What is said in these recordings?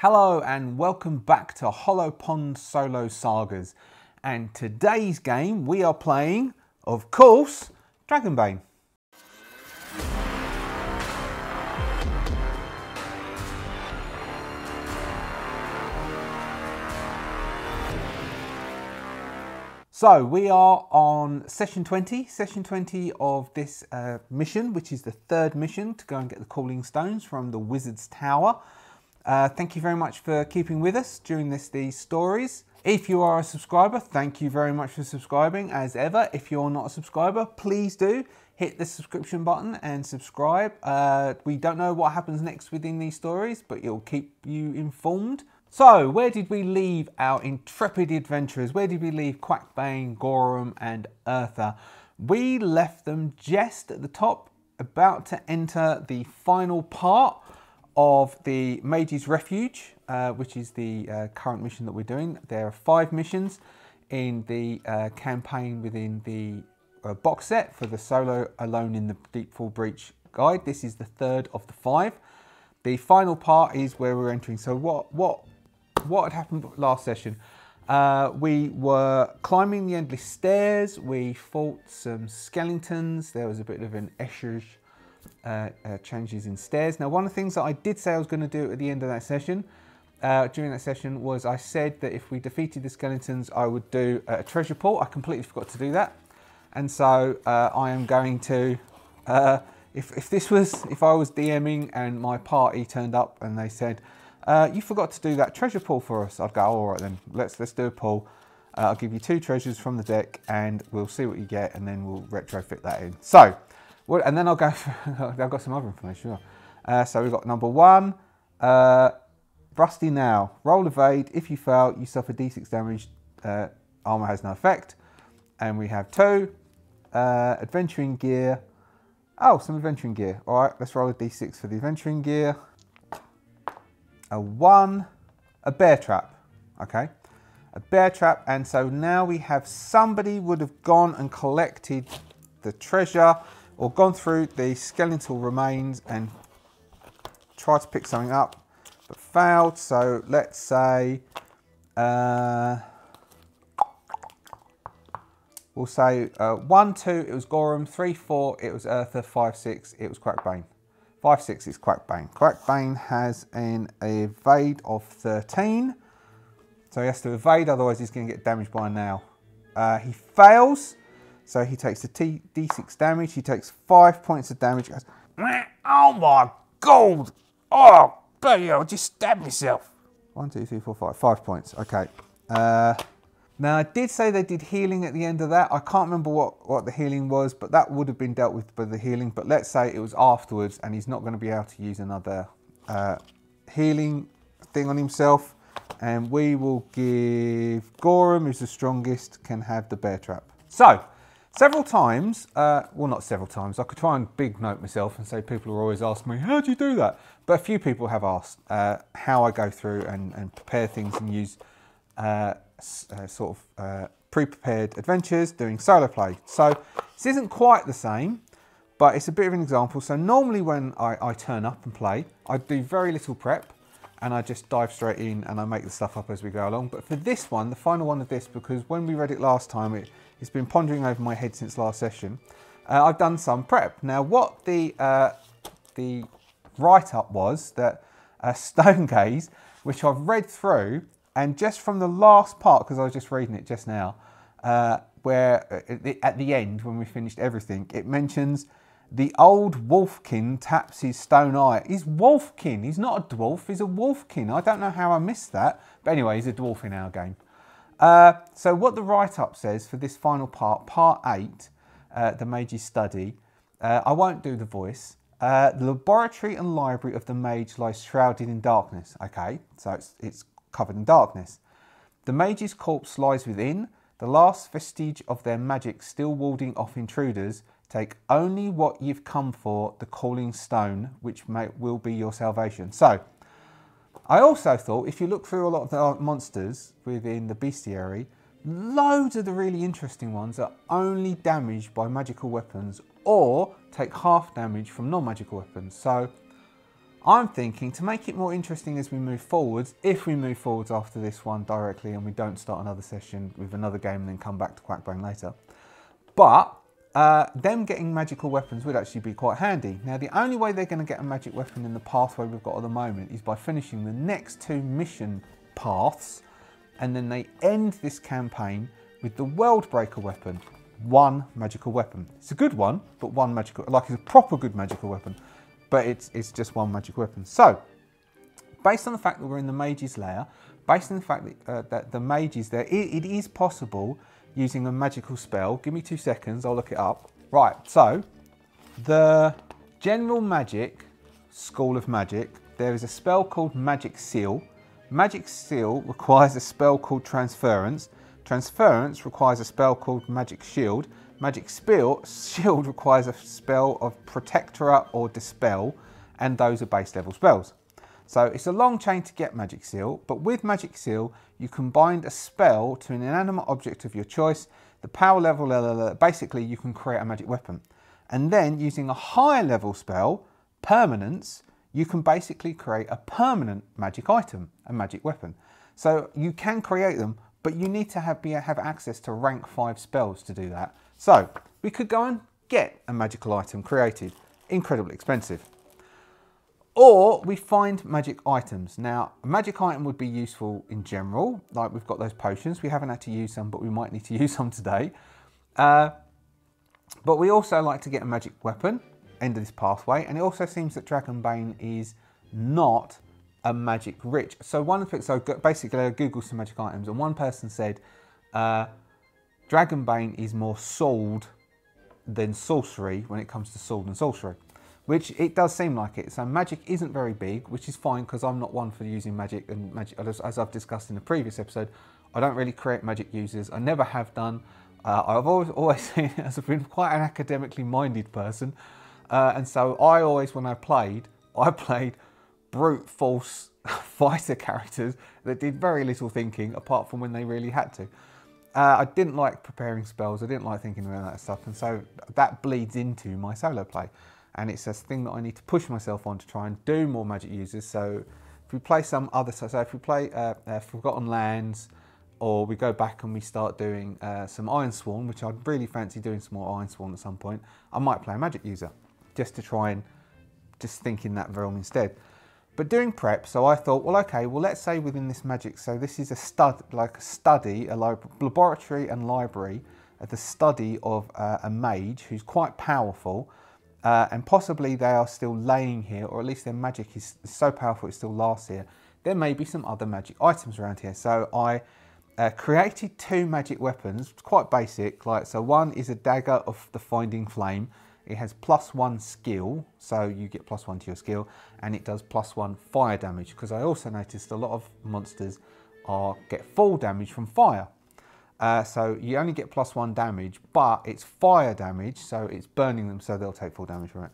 Hello and welcome back to Hollowponds Solo Sagas, and today's game we are playing, of course, Dragonbane. So we are on session 20 of this mission, which is the third mission to go and get the cooling stones from the Wizard's Tower. Thank you very much for keeping with us during these stories. If you are a subscriber, thank you very much for subscribing as ever. If you're not a subscriber, please do hit the subscription button and subscribe. We don't know what happens next within these stories, but it'll keep you informed. So, where did we leave our intrepid adventurers? Where did we leave Quackbane, Gorum and Eartha? We left them just at the top, about to enter the final part of the Mage's Refuge, which is the current mission that we're doing. There are 5 missions in the campaign within the box set for the Solo Alone in the Deepfall Breach guide. This is the third of the 5. The final part is where we're entering. So what had happened last session? We were climbing the endless stairs. We fought some skeletons. There was a bit of an Escher's changes in stairs. Now, one of the things that I did say I was going to do at the end of that session, during that session, was I said that if we defeated the skeletons, I would do a treasure pull. I completely forgot to do that, and so I am going to. If I was DMing and my party turned up and they said, "You forgot to do that treasure pull for us," I'd go, "All right then, let's do a pull. I'll give you 2 treasures from the deck, and we'll see what you get, and then we'll retrofit that in." So. And then I'll go for, I've got some other information. So we've got number 1, Rusty now. Roll evade. If you fail, you suffer D6 damage. Armor has no effect. And we have 2, adventuring gear. Oh, some adventuring gear. All right, let's roll a D6 for the adventuring gear. A 1, a bear trap. Okay, a bear trap. And so now we have somebody would have gone and collected the treasure, or gone through the skeletal remains and tried to pick something up, but failed. So let's say, we'll say 1, 2, it was Gorum, 3, 4, it was Eartha, 5, 6, it was Quackbane. 5, 6 is Quackbane. Quackbane has an evade of 13, so he has to evade, otherwise he's going to get damaged by now. He fails. So he takes the D6 damage. He takes 5 points of damage. He goes, "Oh my god! Oh, bloody hell, I just stabbed myself." 1, 2, 3, 4, 5. 5 points. Okay. Now, I did say they did healing at the end of that. I can't remember what the healing was, but that would have been dealt with by the healing. But let's say it was afterwards, and he's not going to be able to use another healing thing on himself. And we will give Gorum, who's the strongest, can have the bear trap. So, several times, well, not several times, I could try and big note myself and say people are always asking me, how do you do that? But a few people have asked how I go through and prepare things and use pre-prepared adventures doing solo play. So this isn't quite the same, but it's a bit of an example. So normally when I turn up and play, I do very little prep and I just dive straight in and I make the stuff up as we go along. But for this one, the final one of this, because when we read it last time, it's been pondering over my head since last session. I've done some prep. Now, what the write-up was that Stone Gaze, which I've read through, and just from the last part, because I was just reading it just now, where at the end, when we finished everything, it mentions the old wolfkin taps his stone eye. He's wolfkin. He's not a dwarf. He's a wolfkin. I don't know how I missed that. But anyway, he's a dwarf in our game. So what the write-up says for this final part, part 8, the Mage's Study, I won't do the voice. The laboratory and library of the mage lies shrouded in darkness. Okay, so it's covered in darkness. The mage's corpse lies within. The last vestige of their magic still warding off intruders. Take only what you've come for, the calling stone, which will be your salvation. So, I also thought, if you look through a lot of the monsters within the bestiary, loads of the really interesting ones are only damaged by magical weapons or take half damage from non-magical weapons. So I'm thinking to make it more interesting as we move forwards, if we move forwards after this one directly and we don't start another session with another game and then come back to Quackbane later. But them getting magical weapons would actually be quite handy. Now, the only way they're going to get a magic weapon in the pathway we've got at the moment is by finishing the next 2 mission paths, and then they end this campaign with the World Breaker weapon. 1 magical weapon. It's a good one, but 1 magical, like it's a proper good magical weapon, but it's just 1 magic weapon. So, based on the fact that we're in the Mage's Lair, based on the fact that the Mage is there, it is possible using a magical spell. Give me 2 seconds, I'll look it up. Right, so the General Magic School of Magic, there is a spell called Magic Seal. Magic Seal requires a spell called Transference. Transference requires a spell called Magic Shield. Magic Shield requires a spell of Protectorate or Dispel, and those are base level spells. So it's a long chain to get Magic Seal, but with Magic Seal, you can bind a spell to an inanimate object of your choice. The power level, basically you can create a magic weapon. And then using a higher level spell, Permanence, you can basically create a permanent magic item, a magic weapon. So you can create them, but you need to have access to rank 5 spells to do that. So we could go and get a magical item created, incredibly expensive. Or we find magic items. Now, a magic item would be useful in general, like we've got those potions. We haven't had to use some, but we might need to use some today. But we also like to get a magic weapon, end of this pathway, and it also seems that Dragonbane is not a magic rich. So basically I googled some magic items, and one person said Dragonbane is more sword than sorcery when it comes to sword and sorcery. Which it does seem like it. So magic isn't very big, which is fine because I'm not one for using magic, and magic, as I've discussed in the previous episode, I don't really create magic users. I never have done. I've always seen it as I've been quite an academically minded person, and so I always, when I played brute force fighter characters that did very little thinking, apart from when they really had to. I didn't like preparing spells. I didn't like thinking about that stuff, and so that bleeds into my solo play. And it's a thing that I need to push myself on to try and do more magic users. So if we play some other, so if we play Forgotten Lands, or we go back and we start doing some Ironsworn, which I'd really fancy doing some more Ironsworn at some point, I might play a magic user just to try and just think in that realm instead. But doing prep, so I thought, well, okay, well, let's say within this magic, so this is a laboratory and library, the study of a mage who's quite powerful. And possibly they are still laying here, or at least their magic is so powerful it still lasts here. There may be some other magic items around here. So I created 2 magic weapons, quite basic. So one is a dagger of the Finding Flame. It has +1 skill, so you get +1 to your skill, and it does +1 fire damage, because I also noticed a lot of monsters get fall damage from fire. So you only get +1 damage, but it's fire damage, so it's burning them, so they'll take full damage from it.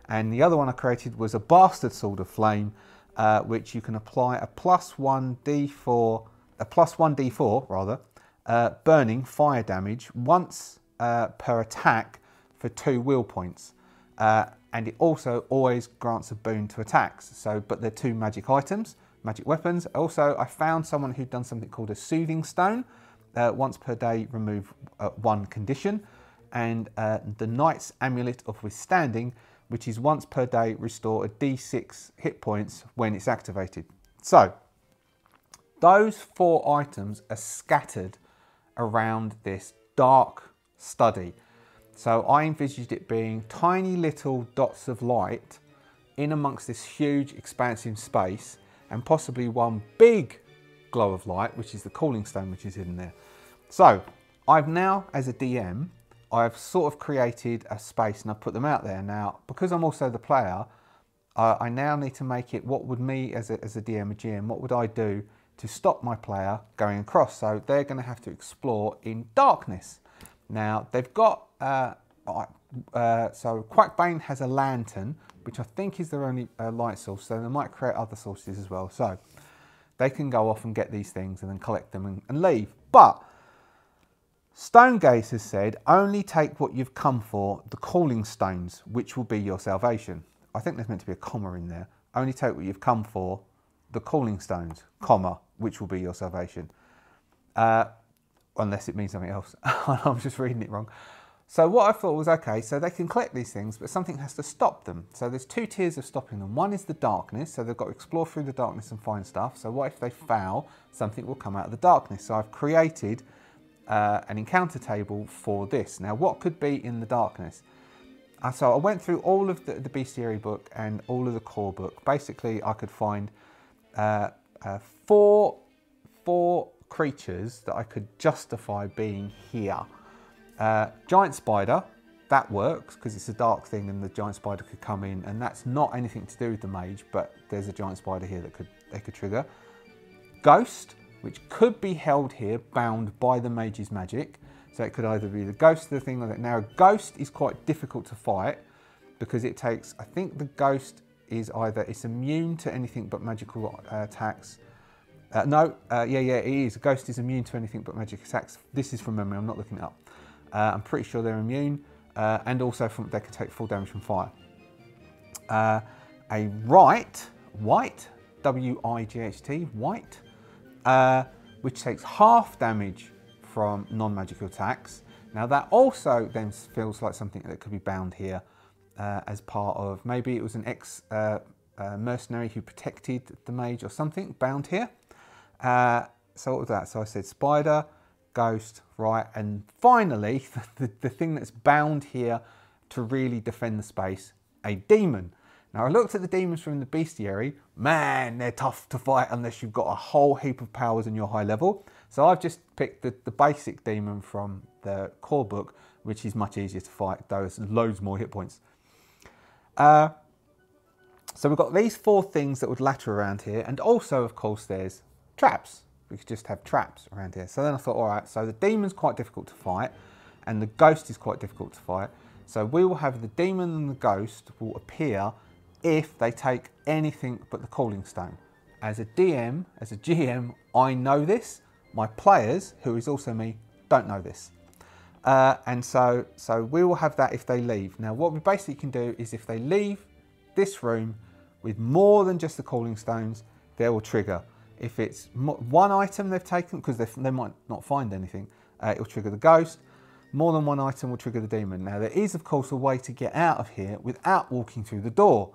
And the other one I created was a Bastard Sword of Flame, which you can apply a +1 d4 rather, burning fire damage once per attack for 2 will points. And it also always grants a boon to attacks. So, but they're 2 magic items, magic weapons. Also, I found someone who'd done something called a Soothing Stone. Once per day, remove 1 condition, and the Knight's Amulet of Withstanding, which is once per day, restore a d6 hit points when it's activated. So those 4 items are scattered around this dark study. So I envisaged it being tiny little dots of light in amongst this huge expansive space, and possibly one big glow of light, which is the cooling stone, which is hidden there. So I've now, as a DM, I've sort of created a space and I've put them out there. Now, because I'm also the player, I now need to make it, what would me as a DM, a GM, what would I do to stop my player going across? So they're going to have to explore in darkness. Now, they've got, so Quackbane has a lantern, which I think is their only light source, so they might create other sources as well. So they can go off and get these things and then collect them and leave. But Stonegaze has said, only take what you've come for, the calling stones, which will be your salvation. I think there's meant to be a comma in there. only take what you've come for, the calling stones, comma, which will be your salvation. Unless it means something else. I'm just reading it wrong. So what I thought was, okay, so they can collect these things, but something has to stop them. So there's two tiers of stopping them. One is the darkness, so they've got to explore through the darkness and find stuff. So what if they fail? Something will come out of the darkness. So I've created an encounter table for this. Now, what could be in the darkness? So I went through all of the bestiary book and all of the core book. Basically, I could find four creatures that I could justify being here. Giant spider, that works because it's a dark thing and the giant spider could come in, and that's not anything to do with the mage, but there's a giant spider here that they could trigger. Ghost, which could be held here, bound by the mage's magic. So it could either be the ghost of the thing like that. Now, a ghost is quite difficult to fight because it takes, I think the ghost is either, it's immune to anything but magical attacks. Yeah, it is. A ghost is immune to anything but magic attacks. This is from memory, I'm not looking it up. I'm pretty sure they're immune, and also they can take full damage from fire. A wight, W-I-G-H-T, wight, which takes half damage from non-magical attacks. Now that also then feels like something that could be bound here as part of, maybe it was an ex-mercenary who protected the mage or something, bound here. So what was that? So I said spider, ghost, right, and finally the thing that's bound here to really defend the space, a demon. Now I looked at the demons from the bestiary, man, they're tough to fight unless you've got a whole heap of powers in your high level. So I've just picked the basic demon from the core book, which is much easier to fight, though it's loads more hit points. So we've got these four things that would ladder around here, and also of course there's traps. We could just have traps around here. So then I thought, all right, so the demon's quite difficult to fight, and the ghost is quite difficult to fight. So we will have the demon and the ghost will appear if they take anything but the calling stone. As a DM, as a GM, I know this. My players, who is also me, don't know this. And so we will have that if they leave. Now what we basically can do is if they leave this room with more than just the calling stones, they will trigger. If it's one item they've taken, because they might not find anything, it will trigger the ghost. More than one item will trigger the demon. Now there is of course a way to get out of here without walking through the door.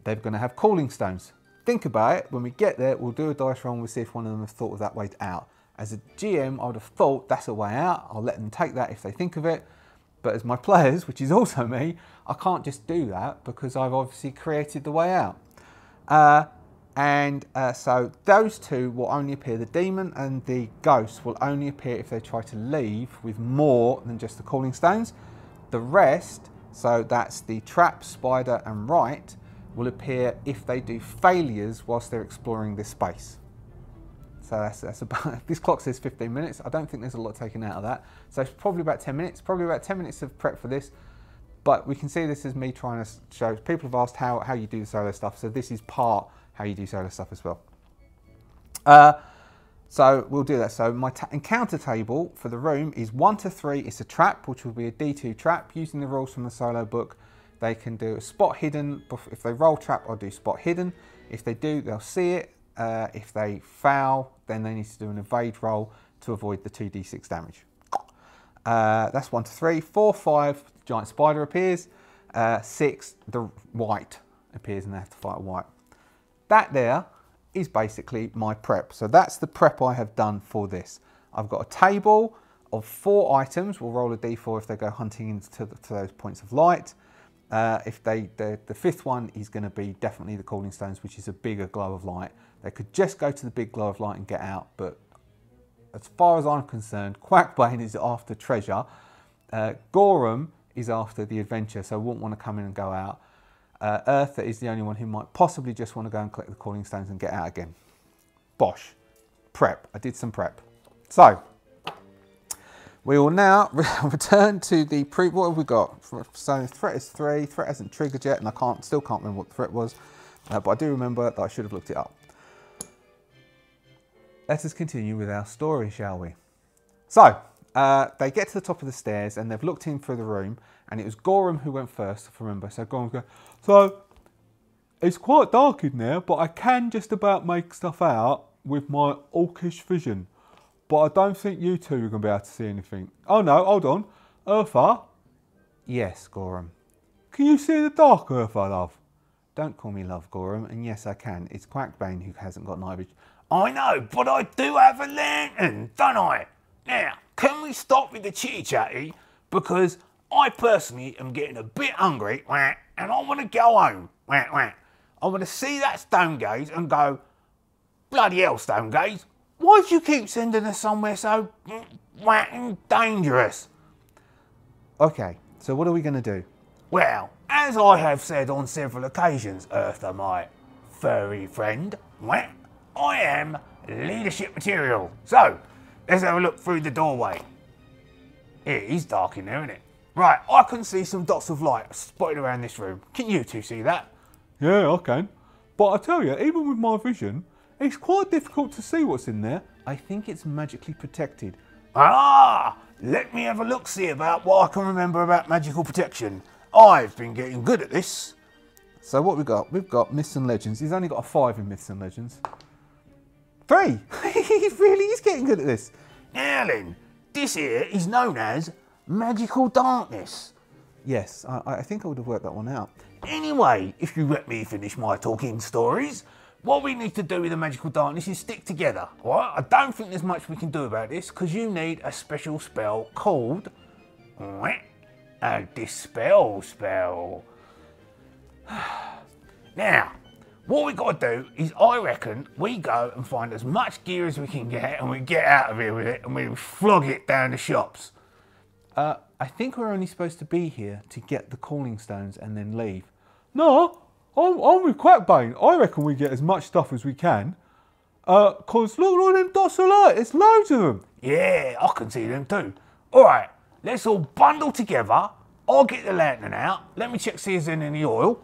They're going to have calling stones. Think about it. When we get there, we'll do a dice roll and we'll see if one of them has thought of that way out. As a GM, I would have thought that's a way out. I'll let them take that if they think of it. But as my players, which is also me, I can't just do that because I've obviously created the way out. So those two will only appear. The demon and the ghost will only appear if they try to leave with more than just the calling stones. The rest, so that's the trap, spider and right, will appear if they do failures whilst they're exploring this space. So that's about, this clock says 15 minutes. I don't think there's a lot taken out of that. So it's probably about 10 minutes, probably about 10 minutes of prep for this. But we can see this is me trying to show, people have asked how you do the solo stuff. So this is part how you do solo stuff as well. So we'll do that. So my encounter table for the room is 1 to 3. It's a trap, which will be a D2 trap. Using the rules from the solo book, they can do a spot hidden. If they roll trap, I'll do spot hidden. If they do, they'll see it. If they fail, then they need to do an evade roll to avoid the 2d6 damage. That's 1 to 3. 4, 5, giant spider appears. 6, the white appears and they have to fight a white. That there is basically my prep. So that's the prep I have done for this. I've got a table of 4 items. We'll roll a d4 if they go hunting into those points of light. If the 5th one is going to be definitely the calling stones, which is a bigger glow of light. They could just go to the big glow of light and get out, but as far as I'm concerned, Quackbane is after treasure. Gorham is after the adventure, so wouldn't want to come in and go out. Eartha is the only one who might possibly just want to go and collect the calling stones and get out again. Bosh. Prep. I did some prep. So, we will now return to the what have we got? So threat is 3, threat hasn't triggered yet, and I still can't remember what the threat was, but I do remember that I should have looked it up. Let us continue with our story, shall we? So, they get to the top of the stairs and they've looked in through the room, and it was Gorham who went first, if I remember. So Gorham's going, so It's quite dark in there, but I can just about make stuff out with my orcish vision. But I don't think you two are going to be able to see anything. Oh no, hold on. Eartha? Yes, Gorham. Can you see in the dark, Eartha, love? Don't call me love, Gorham. And yes, I can. It's Quackbane who hasn't got night vision. I know, but I do have a lantern, don't I? Now, can we stop with the chitty-chatty? Because I personally am getting a bit hungry, and I want to go home. I want to see that stone gaze and go, bloody hell, stone gaze, why do you keep sending us somewhere so dangerous? Okay, so what are we going to do? Well, as I have said on several occasions, Eartha, my furry friend, I am leadership material. So, let's have a look through the doorway. It is dark in there, isn't it? Right, I can see some dots of light spotted around this room. Can you two see that? Yeah, I can. But I tell you, even with my vision, it's quite difficult to see what's in there. I think it's magically protected. Ah, let me have a look-see about what I can remember about magical protection. I've been getting good at this. So what we've got Myths and Legends. He's only got a 5 in Myths and Legends. 3! He really is getting good at this. Now then, this here is known as magical darkness. Yes, I think I would have worked that one out. Anyway, if you let me finish my talking stories, what we need to do with the magical darkness is stick together, alright? I don't think there's much we can do about this, because you need a special spell called a dispel spell. Now, what we got to do is, I reckon, we go and find as much gear as we can get, and we get out of here with it, and we flog it down the shops. I think we're only supposed to be here to get the calling stones and then leave. No, I'm with Quackbane. I reckon we get as much stuff as we can. Cause look at all them dots of light, there's loads of them. Yeah, I can see them too. Alright, let's all bundle together. I'll get the lantern out. Let me check see if there's any oil.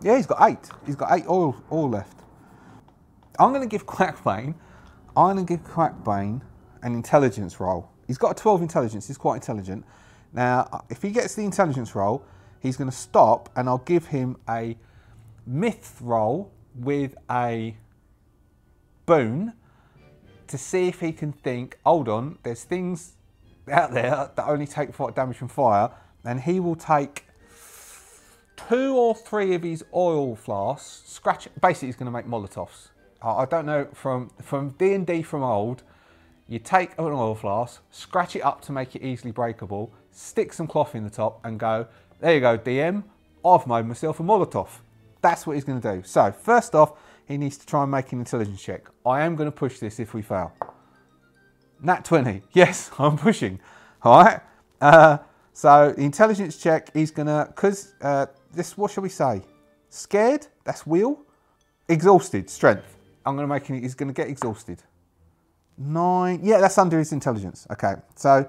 Yeah, he's got 8. He's got 8 oil left. I'm going to give Quackbane an intelligence roll. He's got a 12 intelligence. He's quite intelligent. Now, if he gets the intelligence roll, he's going to stop, and I'll give him a myth roll with a boon to see if he can think, hold on, there's things out there that only take damage from fire, and he will take 2 or 3 of his oil flasks, basically he's going to make Molotovs. I don't know, from D&D from old, you take an oil flask, scratch it up to make it easily breakable, stick some cloth in the top and go, there you go DM, I've made myself a Molotov. That's what he's going to do. So first off, he needs to try and make an intelligence check. I am going to push this if we fail. Nat 20, yes, I'm pushing. All right, so the intelligence check, he's going to, because this, what shall we say? Scared, that's will. Exhausted, strength. I'm going to make him, he's going to get exhausted. 9, yeah, that's under his intelligence. Okay, so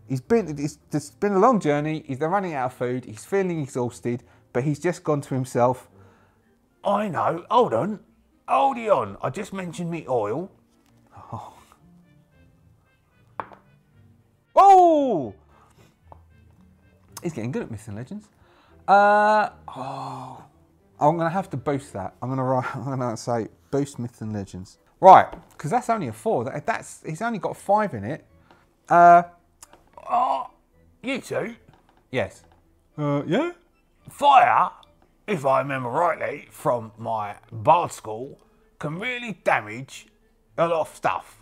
it's been a long journey. They're running out of food. He's feeling exhausted, but he's just gone to himself. I know. Hold on. Hold on. I just mentioned me oil. Oh! He's getting good at Myths and Legends. I'm going to have to boost that. I'm going to say boost Myths and Legends. Right, because that's only a 4. He's only got 5 in it. You two? Yes. Yeah? Fire, if I remember rightly, from my bard school, can really damage a lot of stuff.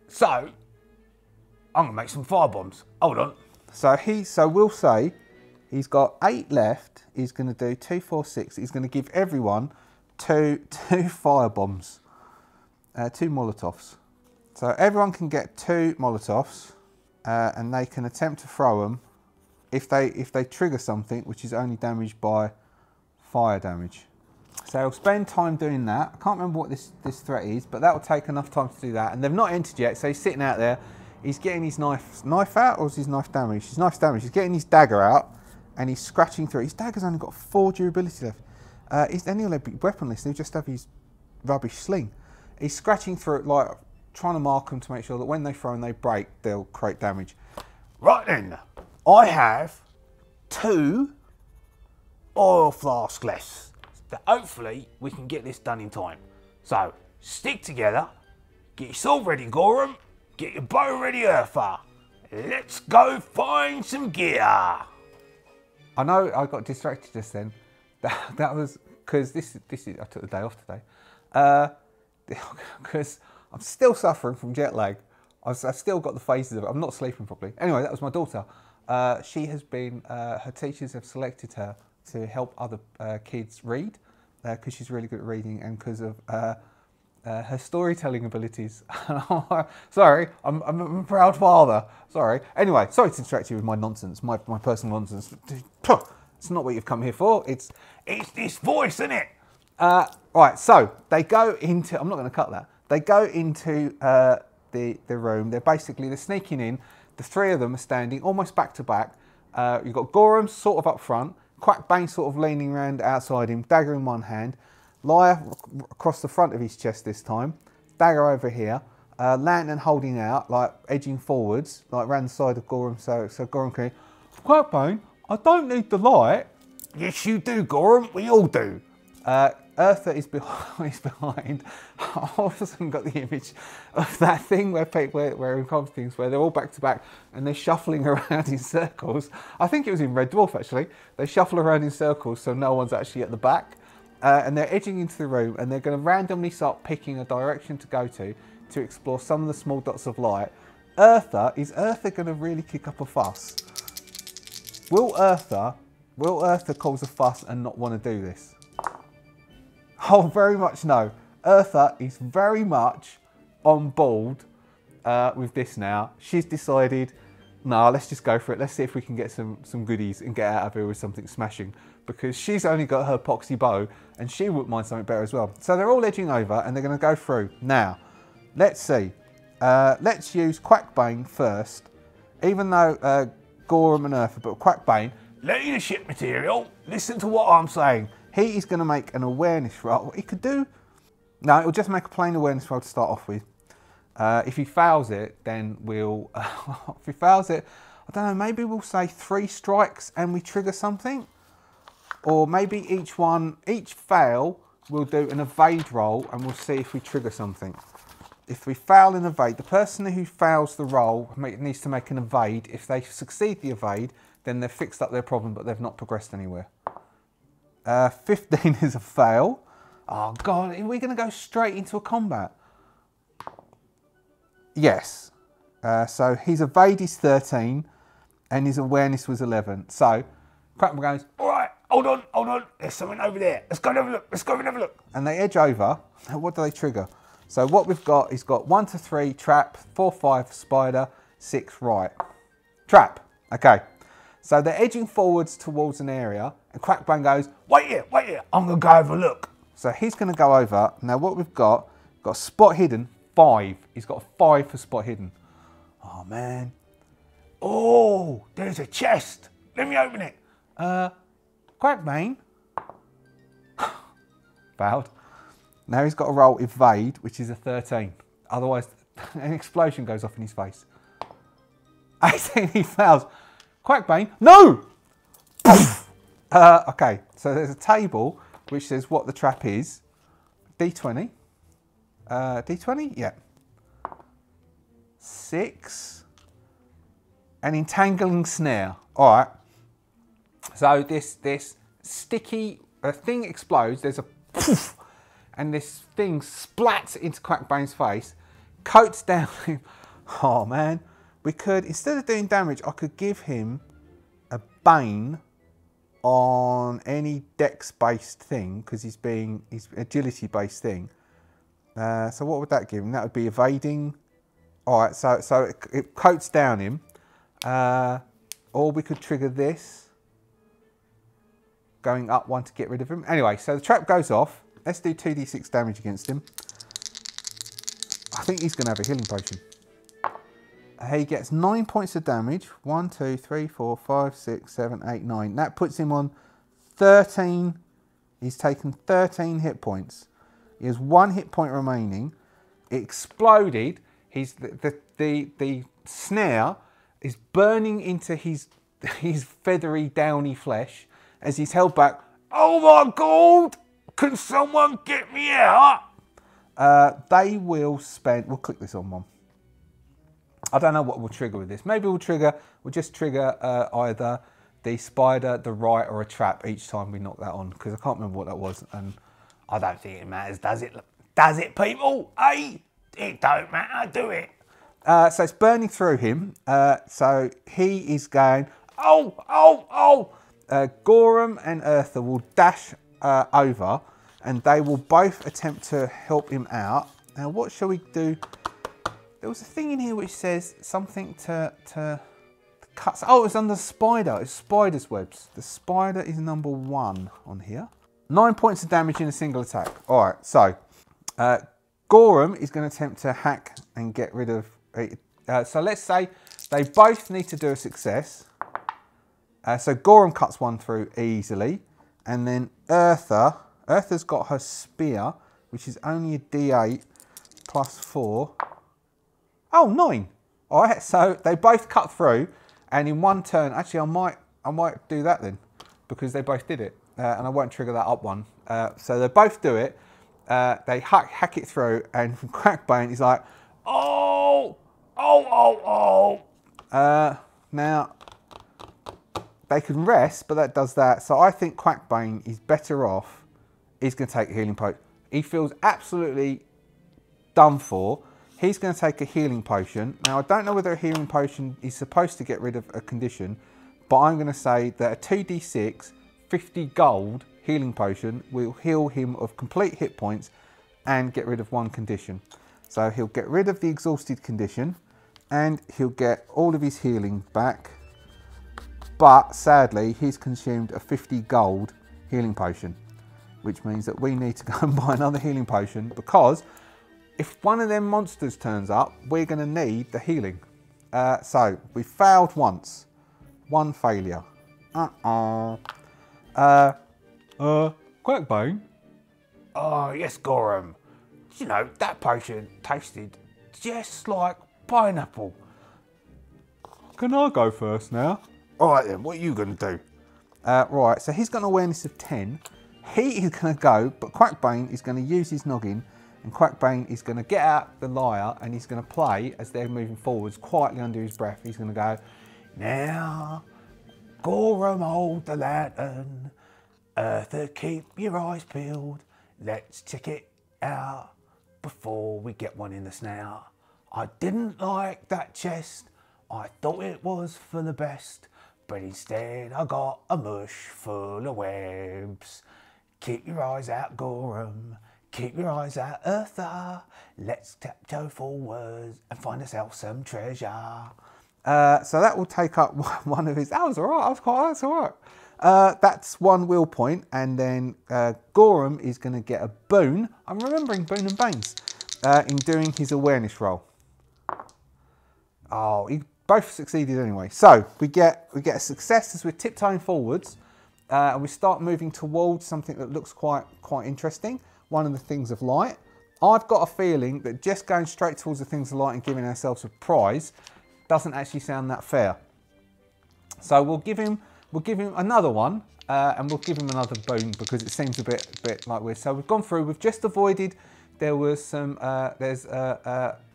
So, I'm going to make some fire bombs. Hold on. So we'll say he's got 8 left. He's going to do 2, 4, 6. He's going to give everyone two fire bombs, 2 Molotovs. So everyone can get 2 Molotovs, and they can attempt to throw them if they trigger something which is only damaged by fire damage. So he'll spend time doing that. I can't remember what this threat is, but that will take enough time to do that. And they've not entered yet, so he's sitting out there. He's getting his knife out, or is his knife damaged? His knife's damaged. He's getting his dagger out, and he's scratching through it. His dagger's only got 4 durability left. Then he'll be weaponless. He'll just have his rubbish sling. He's scratching through it, like trying to mark them to make sure that when they throw and they break, they'll create damage. Right then, I have 2 oil flask less. So hopefully we can get this done in time. So stick together, get your sword ready, Gorham, get your bow ready, Eartha. Let's go find some gear. I know I got distracted just then. That was because this is I took the day off today. Because I'm still suffering from jet lag. I've still got the phases of it. I'm not sleeping properly. Anyway, that was my daughter. She has been, her teachers have selected her to help other kids read because she's really good at reading and because of her storytelling abilities. Sorry, I'm a proud father. Sorry. Anyway, sorry to distract you with my nonsense, my personal nonsense. It's not what you've come here for. It's this voice, isn't it? Right, so they go into, I'm not going to cut that. They go into the room. They're sneaking in. The three of them are standing almost back to back. You've got Gorham sort of up front, Quackbane sort of leaning around outside him, dagger in one hand, Lyre across the front of his chest this time, dagger over here, lantern holding out, like edging forwards, like round the side of Gorham, so Gorham can... Quackbane, I don't need the light. Yes, you do, Gorham. We all do. Eartha is behind. I also got the image of that thing where people where in comp things where they're all back to back and they're shuffling around in circles. I think it was in Red Dwarf actually. They shuffle around in circles so no one's actually at the back. And they're edging into the room and they're going to randomly start picking a direction to go to explore some of the small dots of light. Is Eartha going to really kick up a fuss? Will Eartha cause a fuss and not want to do this? Oh, very much no. Eartha is very much on board with this now. She's decided, no, let's just go for it. Let's see if we can get some goodies and get out of here with something smashing. Because she's only got her poxy bow and she wouldn't mind something better as well. So they're all edging over and they're going to go through. Now, let's see. Let's use Quackbane first. Even though Gorham and Eartha, but Quackbane, Leadership material. Listen to what I'm saying. he is going to make an awareness roll. What he could do... No, it'll just make a plain awareness roll to start off with. If he fails it, then we'll... if he fails it, I don't know, maybe we'll say 3 strikes and we trigger something. Or maybe each fail, we'll do an evade roll and we'll see if we trigger something. If we fail an evade, the person who fails the roll needs to make an evade. If they succeed the evade, then they've fixed up their problem, but they've not progressed anywhere. 15 is a fail. Oh God, are we going to go straight into a combat? Yes. So his evade is 13 and his awareness was 11. So Crackman goes, all right, hold on. There's something over there. Let's go and have a look. And they edge over. Now, what do they trigger? So what we've got is got 1 to 3 trap, 4, 5 spider, 6 right. Trap. Okay. So they're edging forwards towards an area and Crackbane goes, Wait here. I'm going to go have a look. So he's going to go over. Now what we've got spot hidden, 5. He's got a 5 for spot hidden. Oh man. Oh, there's a chest. Let me open it. Crackbane. Failed. Now he's got to roll evade, which is a 13. Otherwise, an explosion goes off in his face. 18, he fails. Quackbane, no! Okay, so there's a table which says what the trap is. D20. D20? Yeah. 6. An entangling snare. All right. So this sticky thing explodes. There's a poof, and this thing splats into Quackbane's face, coats down him. Oh man, we could, instead of doing damage, I could give him a Bane on any dex-based thing, because he's agility-based thing. So what would that give him? That would be evading. All right, so it coats down him. Or we could trigger this, going up 1 to get rid of him. Anyway, so the trap goes off. Let's do 2d6 damage against him. I think he's going to have a healing potion. He gets 9 points of damage. 1, 2, 3, 4, 5, 6, 7, 8, 9. That puts him on 13. He's taken 13 hit points. He has 1 hit point remaining. It exploded. The snare is burning into his feathery, downy flesh, as he's held back. Oh my God! Can someone get me out? They will spend... We'll click this on one. I don't know what we'll trigger with this. Maybe we'll just trigger either the spider, the right, or a trap each time we knock that on, because I can't remember what that was, and I don't think it matters, does it? Does it, people? Hey, it don't matter, do it? So it's burning through him. So he is going, oh, oh, oh. Gorham and Eartha will dash over, and they will both attempt to help him out. Now, what shall we do? There was a thing in here which says something to cut. Oh, it's under spider. It's spider's webs. The spider is number 1 on here. 9 points of damage in a single attack. All right, so Gorham is going to attempt to hack and get rid of... so let's say they both need to do a success. So Gorham cuts one through easily. And then Eartha's got her spear, which is only a D8 plus 4. Oh, 9. All right, so they both cut through. And in one turn, actually, I might do that then, because they both did it. And I won't trigger that up one. So they both do it. They hack it through, and from Crackbane, he's like, oh, oh, oh, oh. Now, they can rest, but that does that. So I think Crackbane is better off. He's going to take a healing potion. He feels absolutely done for. He's going to take a healing potion. Now, I don't know whether a healing potion is supposed to get rid of a condition, but I'm going to say that a 2d6, 50 gold healing potion will heal him of complete hit points and get rid of one condition. So he'll get rid of the exhausted condition and he'll get all of his healing back. But sadly, he's consumed a 50 gold healing potion, which means that we need to go and buy another healing potion, because if one of them monsters turns up, we're going to need the healing. So we failed once. One failure. Crackbane? Oh, yes, Gorham. You know, that potion tasted just like pineapple. Can I go first now? All right then, what are you going to do? Right, so he's got an awareness of 10. He is going to go, but Crackbane is going to use his noggin, and Crackbane is going to get out the lyre, and he's going to play as they're moving forwards, quietly under his breath. He's going to go, now, Gorham, hold the lantern. Eartha, keep your eyes peeled. Let's check it out before we get one in the snout. I didn't like that chest. I thought it was for the best, but instead I got a mush full of webs. Keep your eyes out, Gorham. Keep your eyes out, Eartha. Let's tiptoe forwards and find ourselves some treasure. so that will take up one of his... That was all right. That's all right. That's 1 will point, and then Gorham is going to get a boon. I'm remembering Boon and Banes in doing his awareness roll. Oh, he both succeeded anyway. So we get a success as we're tiptoeing forwards, and we start moving towards something that looks quite interesting. One of the things of light. I've got a feeling that just going straight towards the things of light and giving ourselves a prize doesn't actually sound that fair. So we'll give him another one, and we'll give him another boon because it seems a bit like weird. So we've gone through. We've just avoided. There was some.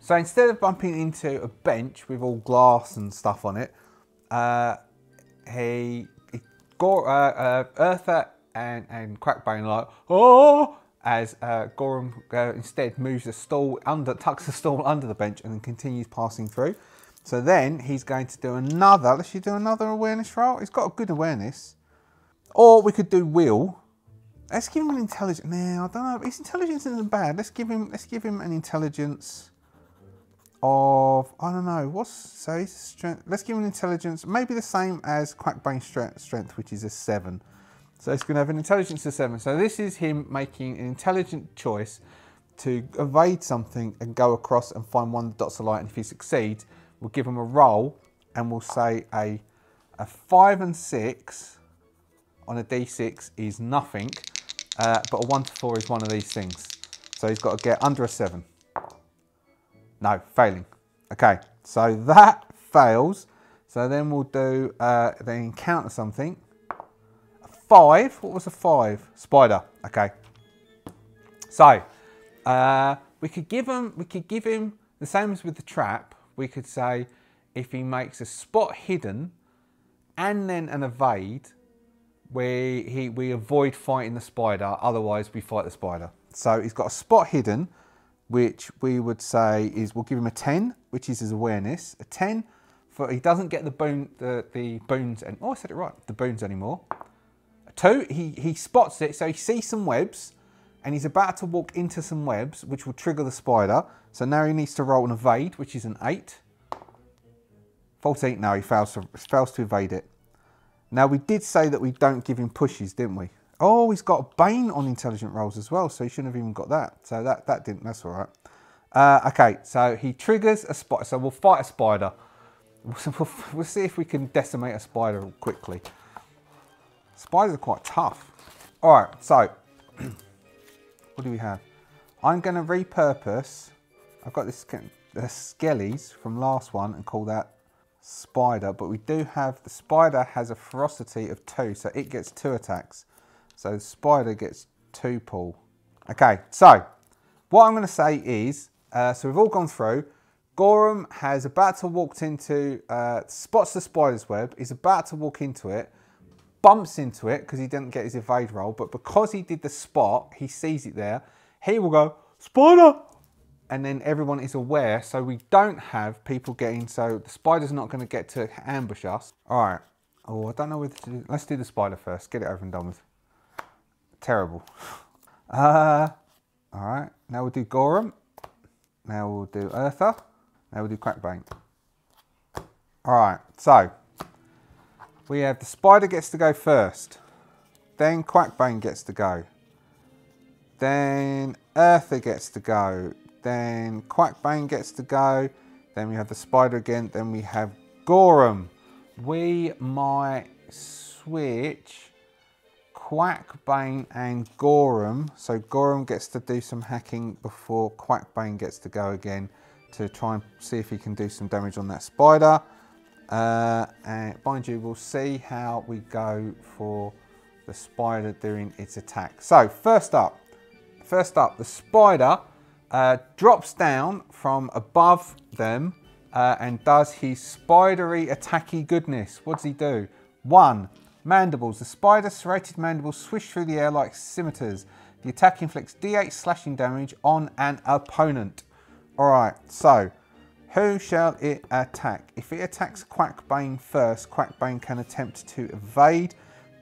So instead of bumping into a bench with all glass and stuff on it, Eartha and Crackbane are like, oh, as Gorham instead moves a stool tucks the stool under the bench and then continues passing through. So then he's going to do another. Let's do another awareness roll. He's got a good awareness, or we could do will. Let's give him an intelligence. Nah, I don't know. His intelligence isn't bad. Let's give him an intelligence of, I don't know, so his strength. Let's give him an intelligence, maybe the same as Crackbane's strength, which is a 7. So it's going to have an intelligence of 7. So this is him making an intelligent choice to evade something and go across and find one of the dots of light. And if he succeeds, we'll give him a roll, and we'll say a 5 and 6 on a d6 is nothing, but a 1 to 4 is one of these things. So he's got to get under a 7. No, failing. Okay, so that fails. So then we'll do, then encounter something. A 5. What was a 5? Spider. Okay. So we could give him the same as with the trap. We could say if he makes a spot hidden and then an evade, we avoid fighting the spider. Otherwise, we fight the spider. So he's got a spot hidden, which we would say is we'll give him a 10, which is his awareness. A 10 for he doesn't get the boons and I said it right, the boons anymore. A 2, he spots it, so he sees some webs, and he's about to walk into some webs, which will trigger the spider. So now he needs to roll an evade, which is an 8. 14. No, he fails to evade it. Now we did say that we don't give him pushes, didn't we? Oh, he's got a Bane on intelligent rolls as well, so he shouldn't have even got that. So that didn't, that's all right. Okay, so he triggers a spider. So we'll fight a spider. We'll see if we can decimate a spider quickly. Spiders are quite tough. All right, so what do we have? I'm going to repurpose. I've got this the skellies from last one and call that spider, but we do have the spider has a ferocity of 2, so it gets 2 attacks. So the spider gets 2 pull. Okay, so what I'm going to say is, so we've all gone through. Gorham has about to walk into, spots the spider's web, is about to walk into it, bumps into it because he didn't get his evade roll, but because he did the spot, he sees it there, he will go, spider! And then everyone is aware, so we don't have people getting, so the spider's not going to get to ambush us. All right. Oh, I don't know whether to do, let's do the spider first, get it over and done with. Terrible. All right, now we'll do Gorham. Now we'll do Eartha. Now we'll do Crackbane. All right, so we have the spider gets to go first. Then Crackbane gets to go. Then Eartha gets to go. Then Crackbane gets to go. Then we have the spider again. Then we have Gorham. We might switch Crackbane and Gorham. So Gorham gets to do some hacking before Crackbane gets to go again to try and see if he can do some damage on that spider. And mind you, we'll see how we go for the spider doing its attack. So first up, the spider drops down from above them and does his spidery attacky goodness. What does he do? 1. Mandibles. The spider's serrated mandibles swish through the air like scimitars. The attack inflicts D8 slashing damage on an opponent. Alright, so who shall it attack? If it attacks Crackbane first, Crackbane can attempt to evade,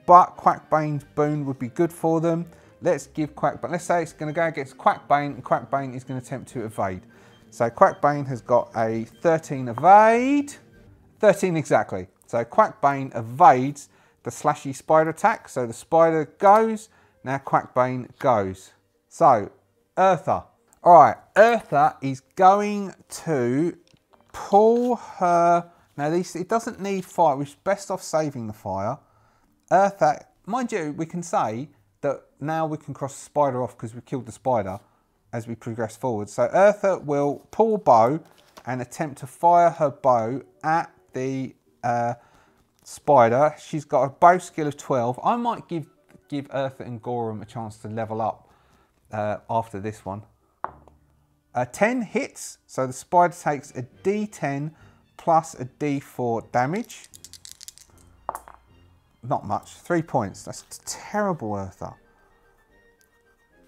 but Crackbane's boon would be good for them. Let's give Crackbane, let's say it's going to go against Crackbane, and Crackbane is going to attempt to evade. So Crackbane has got a 13 evade. 13 exactly. So Crackbane evades the slashy spider attack. So the spider goes. Now Crackbane goes. So Eartha. Alright, Eartha is going to pull her. Now it doesn't need fire, which is best off saving the fire. Eartha, mind you, we can say that now we can cross the spider off because we killed the spider as we progress forward. So Eartha will pull bow and attempt to fire her bow at the spider. She's got a bow skill of 12. I might give Eartha and Gorham a chance to level up after this one. 10 hits, so the spider takes a D10 plus a D4 damage. Not much, 3 points. That's terrible, Eartha.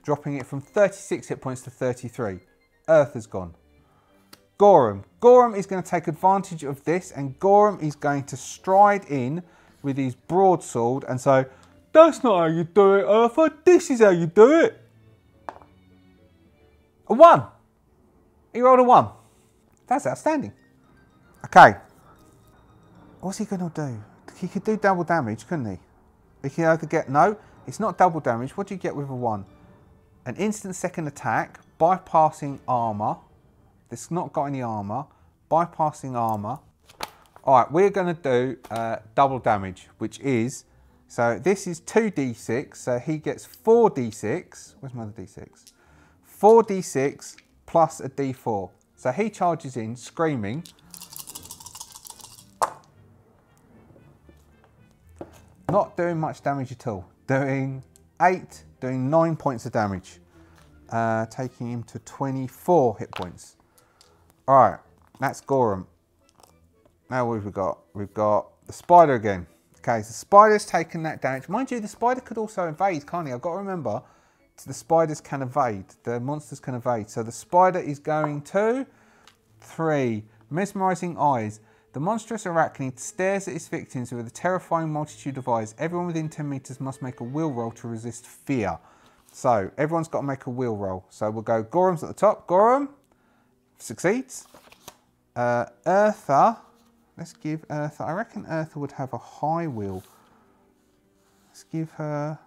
Dropping it from 36 hit points to 33. Eartha's gone. Gorham. Gorham is going to take advantage of this, and Gorham is going to stride in with his broadsword and say, "That's not how you do it, Eartha. This is how you do it." A 1. He rolled a 1. That's outstanding. Okay. What's he going to do? He could do double damage, couldn't he? He can either get... No, it's not double damage. What do you get with a 1? An instant second attack, bypassing armour. It's not got any armour. Bypassing armour. Alright, we're going to do double damage, which is... So this is 2d6, so he gets 4d6. Where's my other d6? 4d6 plus a d4. So he charges in, screaming. Not doing much damage at all. Doing 8, doing 9 points of damage. Taking him to 24 hit points. Alright, that's Gorum. Now what have we got? We've got the spider again. Okay, so the spider's taken that damage. Mind you, the spider could also evade, can't he? I've got to remember, the spiders can evade. The monsters can evade. So the spider is going to 3. Mesmerizing eyes. The monstrous arachnid stares at its victims with a terrifying multitude of eyes. Everyone within 10 meters must make a will roll to resist fear. So everyone's got to make a will roll. So we'll go Gorum's at the top. Gorum succeeds. Eartha. Let's give Eartha. I reckon Eartha would have a high will. Let's give her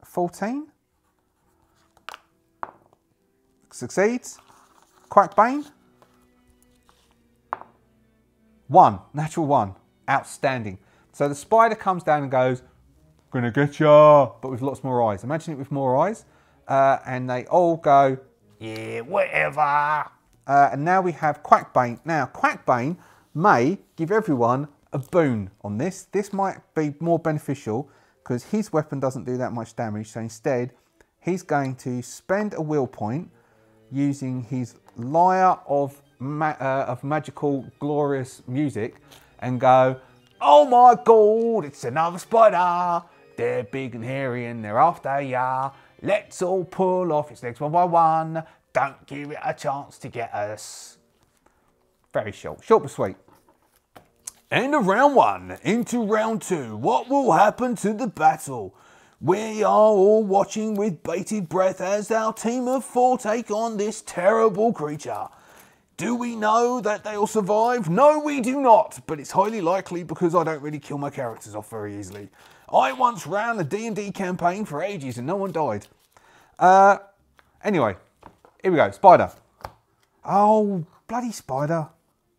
14. Succeeds. Quackbane. 1. Natural 1. Outstanding. So the spider comes down and goes, "Gonna get ya," but with lots more eyes. Imagine it with more eyes. And they all go, "Yeah, whatever." And now we have Quackbane. Now, Quackbane may give everyone a boon on this. This might be more beneficial because his weapon doesn't do that much damage. So instead, he's going to spend a will point using his lyre of magical, glorious music and go, "Oh my god, it's another spider. They're big and hairy and they're after ya. Let's all pull off its legs one by one. Don't give it a chance to get us." Very short. Short but sweet. End of round 1. Into round 2. What will happen to the battle? We are all watching with bated breath as our team of 4 take on this terrible creature. Do we know that they'll survive? No, we do not, but it's highly likely because I don't really kill my characters off very easily. I once ran a D&D campaign for ages and no one died. Anyway, here we go. Spider. Oh, bloody spider.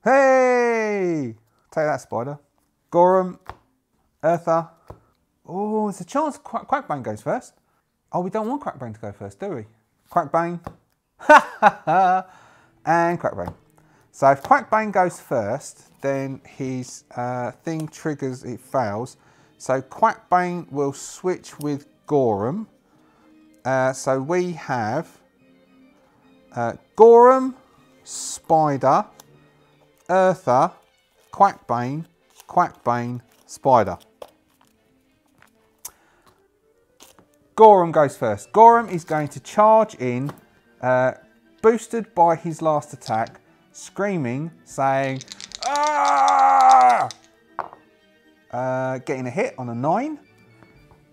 Hey! Take that, spider. Gorum. Eartha. Oh, there's a chance Quackbane goes first. Oh, we don't want Quackbane to go first, do we? Quackbane. Ha ha ha. And Quackbane. So if Quackbane goes first, then his thing triggers, it fails. So Quackbane will switch with Gorum. So we have Gorum, Spider, Eartha, Quackbane, Quackbane, Spider. Gorum goes first. Gorum is going to charge in, boosted by his last attack, screaming, saying, "Ah!" Getting a hit on a 9,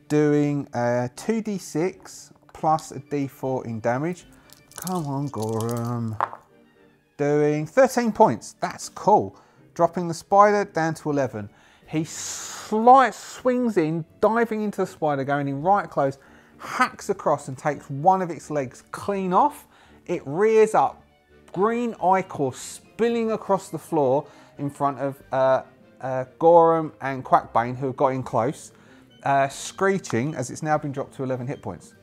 doing 2d6 plus a d4 in damage. Come on, Gorum. Doing 13 points. That's cool. Dropping the spider down to 11. He swings in, diving into the spider, going in right close, hacks across and takes one of its legs clean off. It rears up, green ichor spilling across the floor in front of Gorum and Quackbane, who have got in close, screeching as it's now been dropped to 11 hit points.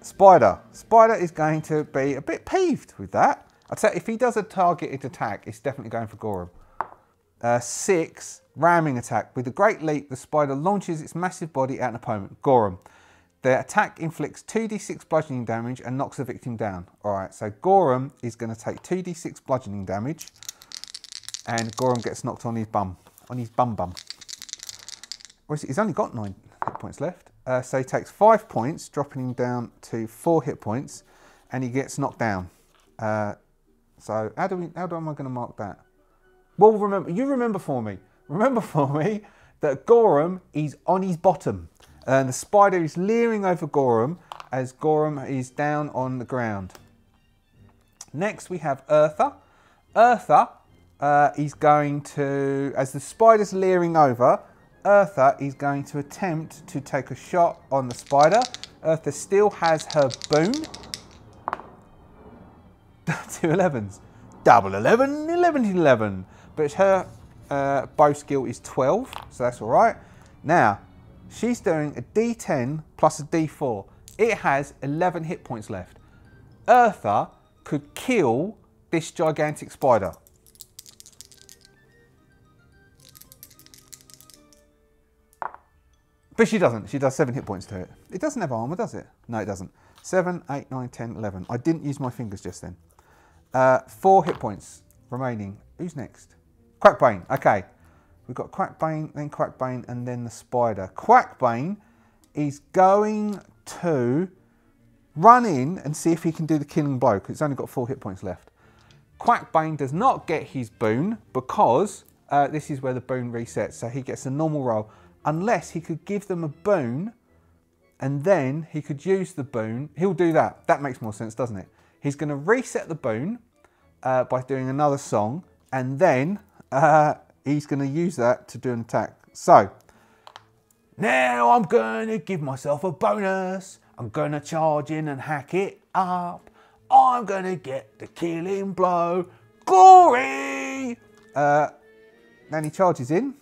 Spider. Spider is going to be a bit peeved with that. I'd say if he does a targeted attack, it's definitely going for Gorum. 6, ramming attack. With a great leap, the spider launches its massive body at an opponent, Gorum. The attack inflicts 2d6 bludgeoning damage and knocks the victim down. Alright, so Gorum is going to take 2d6 bludgeoning damage. And Gorum gets knocked on his bum. On his bum. Or is it? He's only got 9 hit points left. So he takes 5 points, dropping him down to 4 hit points. And he gets knocked down. So how am I going to mark that? Well, remember for me that Gorum is on his bottom. And the spider is leering over Gorum as Gorum is down on the ground. Next we have Eartha. Eartha is going to, as the spider's leering over, Eartha is going to attempt to take a shot on the spider. Eartha still has her boon. 2 11s. Double 11, 11 11. But her bow skill is 12, so that's all right. Now, she's doing a d10 plus a d4. It has 11 hit points left. Eartha could kill this gigantic spider. But she doesn't. She does 7 hit points to it. It doesn't have armor, does it? No, it doesn't. 7, 8, 9, 10, 11. I didn't use my fingers just then. 4 hit points remaining. Who's next? Quackbane. Okay. We've got Quackbane, then Quackbane, and then the spider. Quackbane is going to run in and see if he can do the killing blow, because it's only got 4 hit points left. Quackbane does not get his boon because this is where the boon resets, so he gets a normal roll. Unless he could give them a boon and then he could use the boon. He'll do that. That makes more sense, doesn't it? He's going to reset the boon by doing another song, and then he's going to use that to do an attack. So, Now I'm gonna give myself a bonus. I'm gonna charge in and hack it up. I'm gonna get the killing blow. Glory! then he charges in.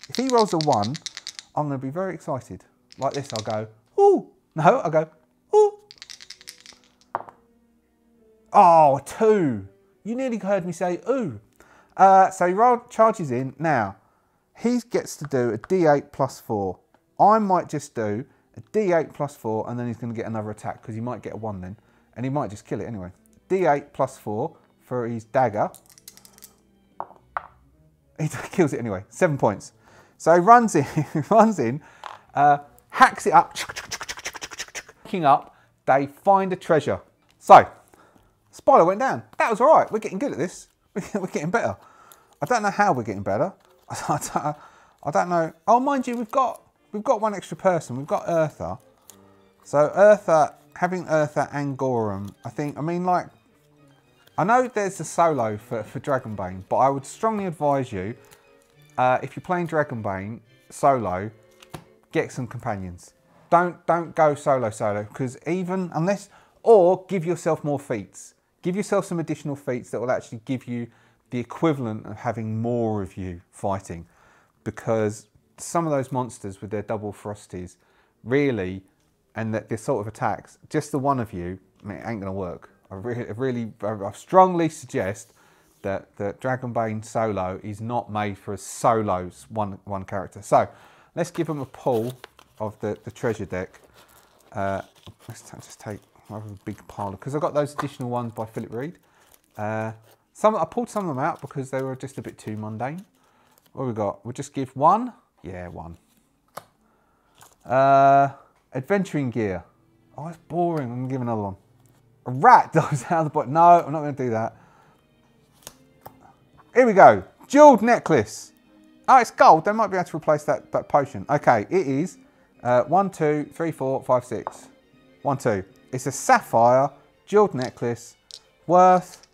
If he rolls a 1, I'm going to be very excited. Like this, I'll go, ooh. No, I'll go, ooh. Oh, a 2. You nearly heard me say ooh. So he charges in. Now, he gets to do a D8 plus 4. I might just do a D8 plus 4 and then he's going to get another attack because he might get a 1 then. And he might just kill it anyway. D8 plus 4 for his dagger. He kills it anyway. 7 points. So he runs in, hacks it up, hacking up. They find a treasure. So, spider went down. That was all right. We're getting good at this. We're getting better. I don't know how we're getting better. I don't know. Oh, mind you, we've got one extra person. We've got Eartha. So Eartha, having Eartha and Gorum, I know there's a solo for Dragonbane, but I would strongly advise you, if you're playing Dragonbane solo, get some companions. Don't go solo, because or give yourself more feats. Give yourself some additional feats that will actually give you the equivalent of having more of you fighting, because some of those monsters with their double frosties, really, and that this sort of attacks, just the one of you, it ain't gonna work. I strongly suggest that Dragonbane solo is not made for a solo one character. So let's give them a pull of the treasure deck. Let's just take a big pile, because I've got those additional ones by Philip Reed. I pulled some of them out because they were just a bit too mundane. What have we got? We'll just give 1. Yeah, 1. Adventuring gear. Oh, it's boring. I'm going to give another one. A rat dives out of the bottom. No, I'm not going to do that. Here we go. Jeweled necklace. Oh, it's gold. They might be able to replace that potion. Okay, it is 1, 2, 3, 4, 5, 6. 1, 2. It's a sapphire jeweled necklace worth,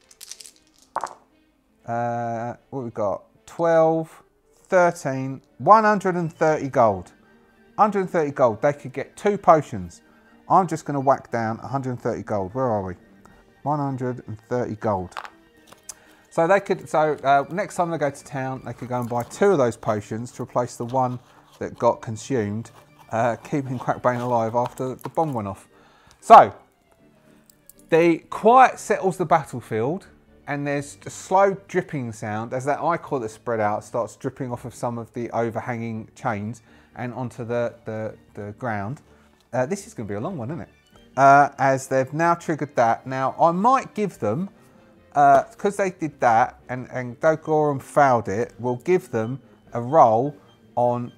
what we got? 12, 13, 130 gold. 130 gold. They could get 2 potions. I'm just going to whack down 130 gold. Where are we? 130 gold. So they could. Next time they go to town, they could go and buy 2 of those potions to replace the one that got consumed, keeping Quackbane alive after the bomb went off. So the quiet settles the battlefield, and there's a slow dripping sound as that ichor that's spread out starts dripping off of some of the overhanging chains and onto the ground. This is going to be a long one, isn't it? As they've now triggered that. Now, I might give them, because they did that, and though Gorum failed it, we'll give them a roll on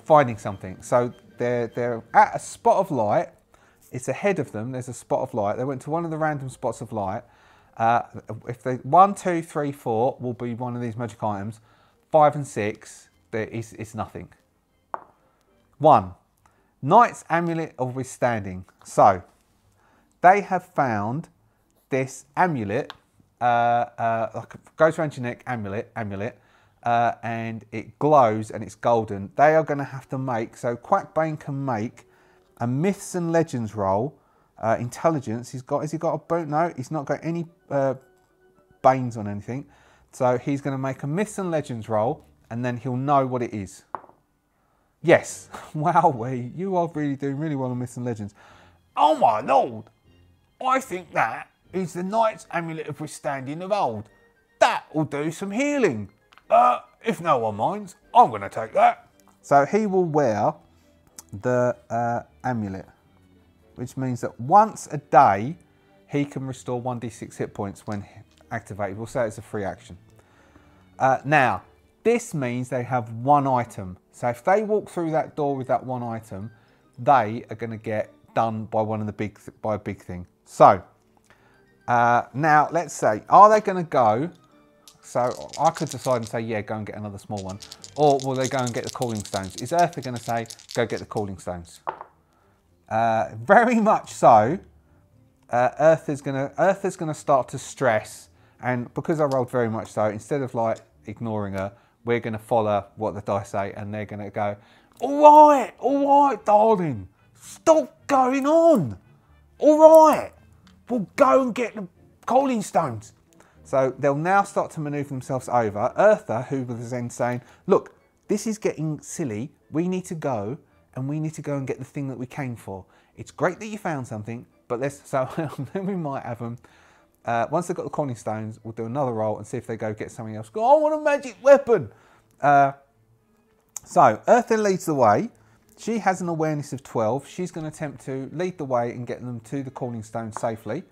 finding something. So they're at a spot of light. It's ahead of them. There's a spot of light. They went to one of the random spots of light. If they 1, 2, 3, 4 will be one of these magic items. 5 and 6, it's nothing. 1. Knight's Amulet of Withstanding. So, they have found this amulet, like goes around your neck amulet, and it glows and it's golden. They are going to have to make, so Quackbane can make a Myths and Legends roll. Intelligence, has he got a boot? No, he's not got any banes on anything. So he's going to make a Myths and Legends roll, and then he'll know what it is. Yes. Wowee, you are really doing really well on Myths and Legends. Oh my lord, I think that is the Knight's Amulet of Withstanding of old. That will do some healing. If no one minds, I'm going to take that. So he will wear the amulet, which means that once a day he can restore 1d6 hit points when activated. We'll say it's a free action. Now, this means they have one item. So if they walk through that door with that one item, they are going to get done by by a big thing. So now let's say, are they going to go? So I could decide and say, yeah, go and get another small one. Or will they go and get the cooling stones? Is Eartha going to say, go get the cooling stones? Very much so. Eartha's gonna start to stress, and because I rolled very much so, instead of like ignoring her, we're gonna follow what the dice say, and they're gonna go, all right, darling, stop going on. All right, we'll go and get the cooling stones. So they'll now start to manoeuvre themselves over. Eartha, who was then saying, look, this is getting silly. We need to go, and we need to go and get the thing that we came for. It's great that you found something, but then we might have them. Once they've got the cooling stones, we'll do another roll and see if they go get something else. Go, I want a magic weapon. So Eartha leads the way. She has an awareness of 12. She's going to attempt to lead the way and get them to the cooling stone safely.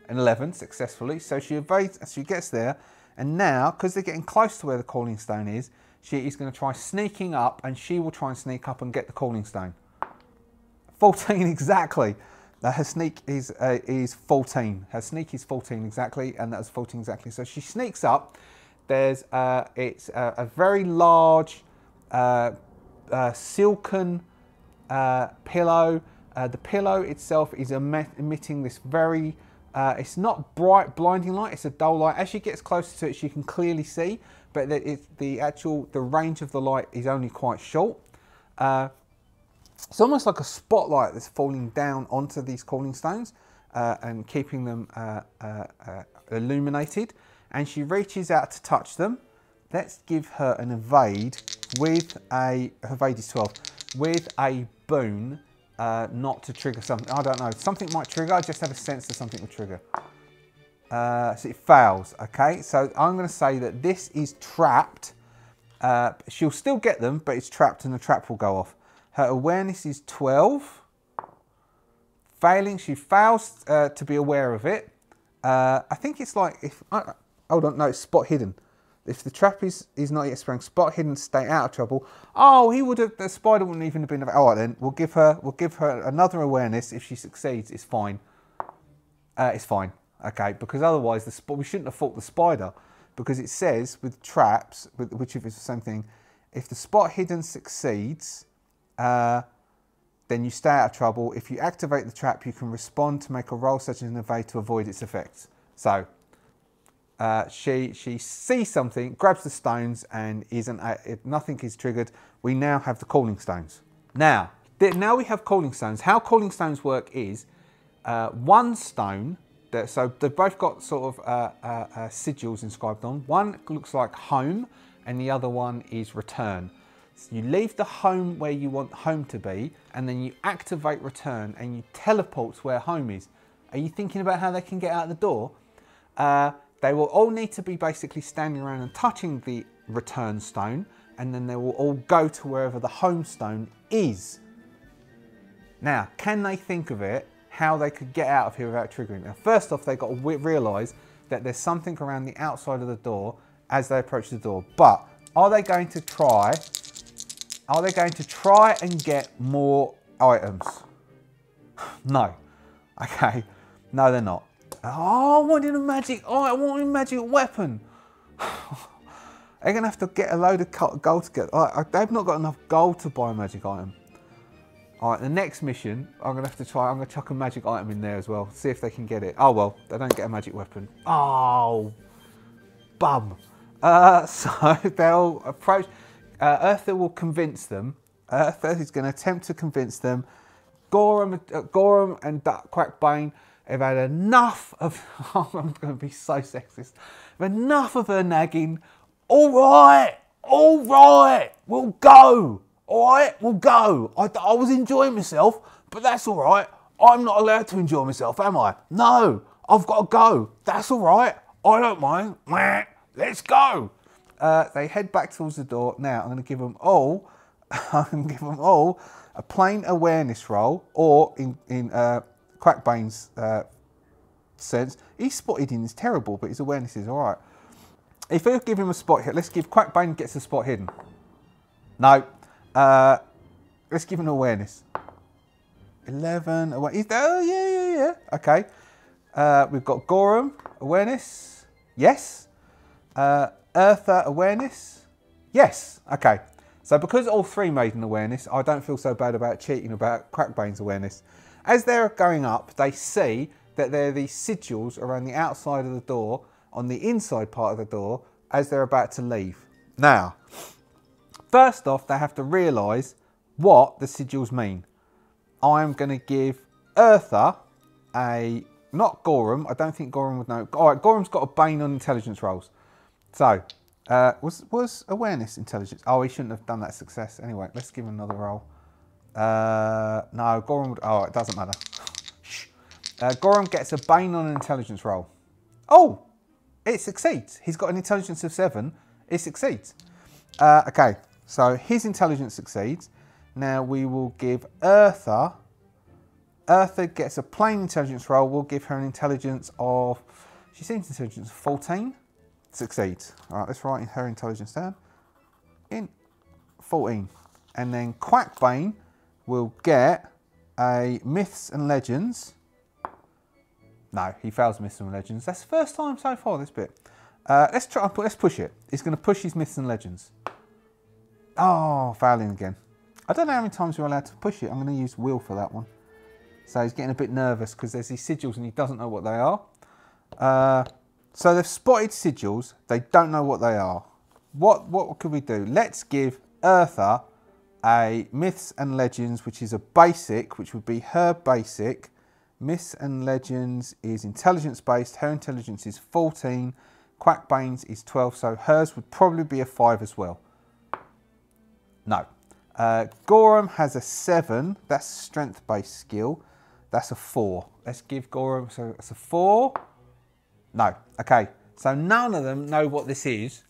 An 11 successfully. So she evades as she gets there. And now, because they're getting close to where the cooling stone is, she is going to try sneaking up, and she will try and sneak up and get the cooling stone. 14 exactly. Her sneak is 14. Her sneak is 14 exactly, and that was 14 exactly. So she sneaks up. There's it's a very large silken pillow. The pillow itself is emitting this very. It's not bright, blinding light. It's a dull light. As she gets closer to it, she can clearly see, but the range of the light is only quite short. It's almost like a spotlight that's falling down onto these cooling stones and keeping them illuminated. And she reaches out to touch them. Let's give her an evade with evade is 12, with a boon, not to trigger something. I don't know. Something might trigger. I just have a sense that something will trigger. So it fails. Okay. So I'm going to say that this is trapped. She'll still get them, but it's trapped, and the trap will go off. Her awareness is 12. Failing, she fails to be aware of it. I think it's like, hold on, no, it's spot hidden. If the trap is not yet sprung, spot hidden, stay out of trouble. Oh, the spider wouldn't even have been. All right then, we'll give her another awareness. If she succeeds, it's fine. It's fine, okay, because otherwise we shouldn't have fought the spider, because it says with traps, which if it's the same thing, if the spot hidden succeeds, then you stay out of trouble. If you activate the trap, you can respond to make a roll such as an evade to avoid its effects. So she sees something, grabs the stones, and nothing is triggered. We now have the cooling stones. Now we have cooling stones. How cooling stones work is one stone. So they've both got sort of sigils inscribed on. One looks like home, and the other one is return. So you leave the home where you want home to be, and then you activate return, and you teleport to where home is. Are you thinking about how they can get out the door? They will all need to be basically standing around and touching the return stone, and then they will all go to wherever the home stone is. Now, can they think of it, how they could get out of here without triggering? Now, first off, they've got to realise that there's something around the outside of the door as they approach the door. But are they going to try? Are they going to try and get more items? No. Okay. No, they're not. Oh, I wanted a magic. Oh, I want a magic weapon. They're going to have to get a load of gold to get. They've not got enough gold to buy a magic item. All right, the next mission, I'm going to have to try. I'm going to chuck a magic item in there as well. See if they can get it. Oh, well, they don't get a magic weapon. Oh, bum. So they'll approach. Eartha will convince them. Eartha is going to attempt to convince them. Gorham and Dragonbane have had enough of. Oh, I'm going to be so sexist. Enough of her nagging. All right, we'll go. All right, we'll go. I was enjoying myself, but that's all right. I'm not allowed to enjoy myself, am I? No, I've got to go. That's all right. I don't mind. Let's go. They head back towards the door. Now, I'm going to give them all I can give them all a plain awareness roll, or in Quackbane's sense, he's spotted in is terrible, but his awareness is all right. If we give him a spot hit, let's give Quackbane gets a spot hidden. No. Let's give him awareness. 11 away. Oh, yeah. Okay. We've got Gorum awareness. Yes. Eartha awareness. Yes. Okay. So because all three made an awareness, I don't feel so bad about cheating about Quackbane's awareness. As they're going up, they see that there are these sigils around the outside of the door, on the inside part of the door, as they're about to leave. Now, first off, they have to realise what the sigils mean. I'm going to give Eartha not Gorum. I don't think Gorum would know. All right, Gorum's got a Bane on intelligence rolls. So, was awareness intelligence? Oh, he shouldn't have done that success. Anyway, let's give him another roll. No, Gorum would... Oh, it doesn't matter. Shh. Gorum gets a Bane on an intelligence roll. Oh, it succeeds. He's got an intelligence of 7. It succeeds. Okay, so his intelligence succeeds. Now we will give Eartha. Eartha gets a plain intelligence roll. We'll give her an intelligence of... She seems intelligence of 14. Succeeds. All right, let's write her intelligence down. In 14. And then Quackbane will get a Myths and Legends. No, he fails Myths and Legends. That's the first time so far, this bit. Let's push it. He's going to push his Myths and Legends. Oh, failing again. I don't know how many times you're allowed to push it. I'm going to use Will for that one. So he's getting a bit nervous because there's these sigils and he doesn't know what they are. So they've spotted sigils. They don't know what they are. What could we do? Let's give Eartha a Myths and Legends, which is a basic, which would be her basic. Myths and Legends is intelligence based. Her intelligence is 14. Quackbane's is 12. So hers would probably be a 5 as well. No. Gorum has a 7. That's strength based skill. That's a 4. Let's give Gorum, so it's a 4. No. Okay. So none of them know what this is.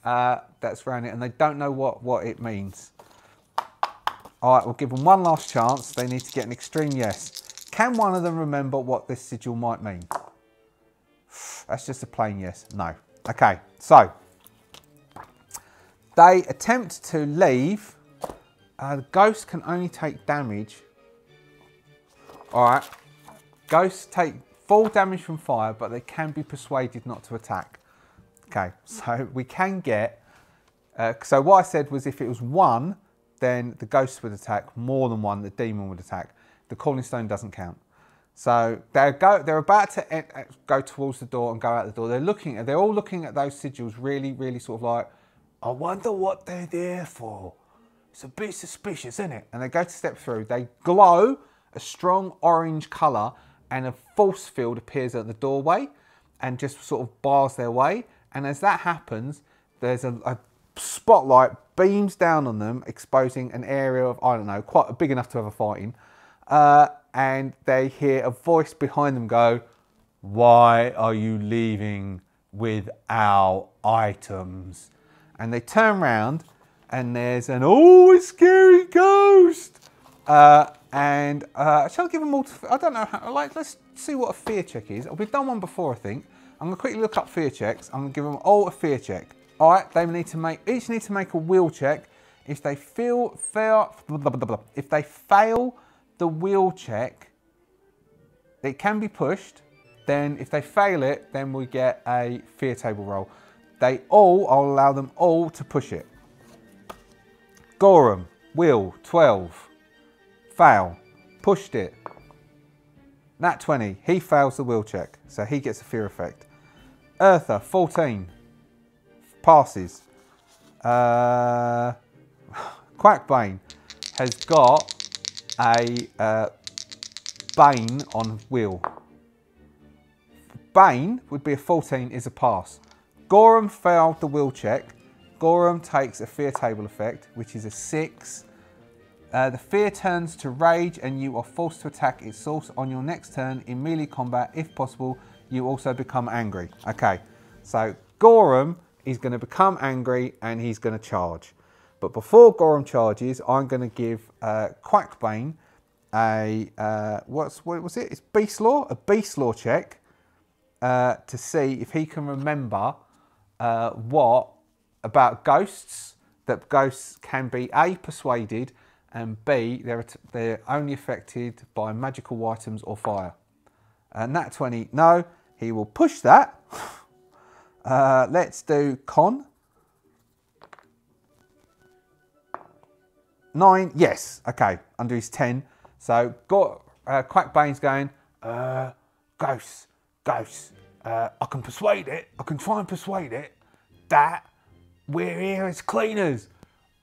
That's around it, and they don't know what it means. All right, we'll give them one last chance. They need to get an extreme yes. Can one of them remember what this sigil might mean? That's just a plain yes. No. Okay, so they attempt to leave. The ghost can only take damage. All right. Ghosts take full damage from fire, but they can be persuaded not to attack. Okay, so we can get... so what I said was if it was 1, then the ghost would attack. More than 1, the demon would attack. The calling stone doesn't count. So they're about to go towards the door and go out the door. They're all looking at those sigils really, really sort of like, I wonder what they're there for. It's a bit suspicious, isn't it? And they go to step through. They glow a strong orange colour and a force field appears at the doorway and just sort of bars their way. And as that happens, there's a spotlight beams down on them, exposing an area of, I don't know, quite big enough to have a fight in. And they hear a voice behind them go, why are you leaving with our items? And they turn around and there's an always scary ghost. Shall I give them all, I don't know how, let's see what a fear check is. We've done one before, I think. I'm going to quickly look up fear checks. I'm going to give them all a fear check. All right, they need to make, each need to make a will check. If they fail the will check, it can be pushed. Then if they fail it, then we get a fear table roll. I'll allow them all to push it. Gorum, will, 12. Fail, pushed it. Nat 20, he fails the will check, so he gets a fear effect. Eartha, 14, passes. Quackbane has got a Bane on will. Bane would be a 14, is a pass. Gorum failed the will check. Gorum takes a fear table effect, which is a 6. The fear turns to rage and you are forced to attack its source on your next turn in melee combat. If possible, you also become angry. Okay, so Gorum is going to become angry and he's going to charge. But before Gorum charges, I'm going to give Quackbane a what was it? It's Beast Law, a Beast Law check to see if he can remember what about ghosts, that ghosts can be A, persuaded, and B, they're only affected by magical items or fire. And that 20, no, he will push that. Let's do con. 9, yes, okay, under his 10. So Quackbane's going, ghosts, I can persuade it, I can try and persuade it that we're here as cleaners.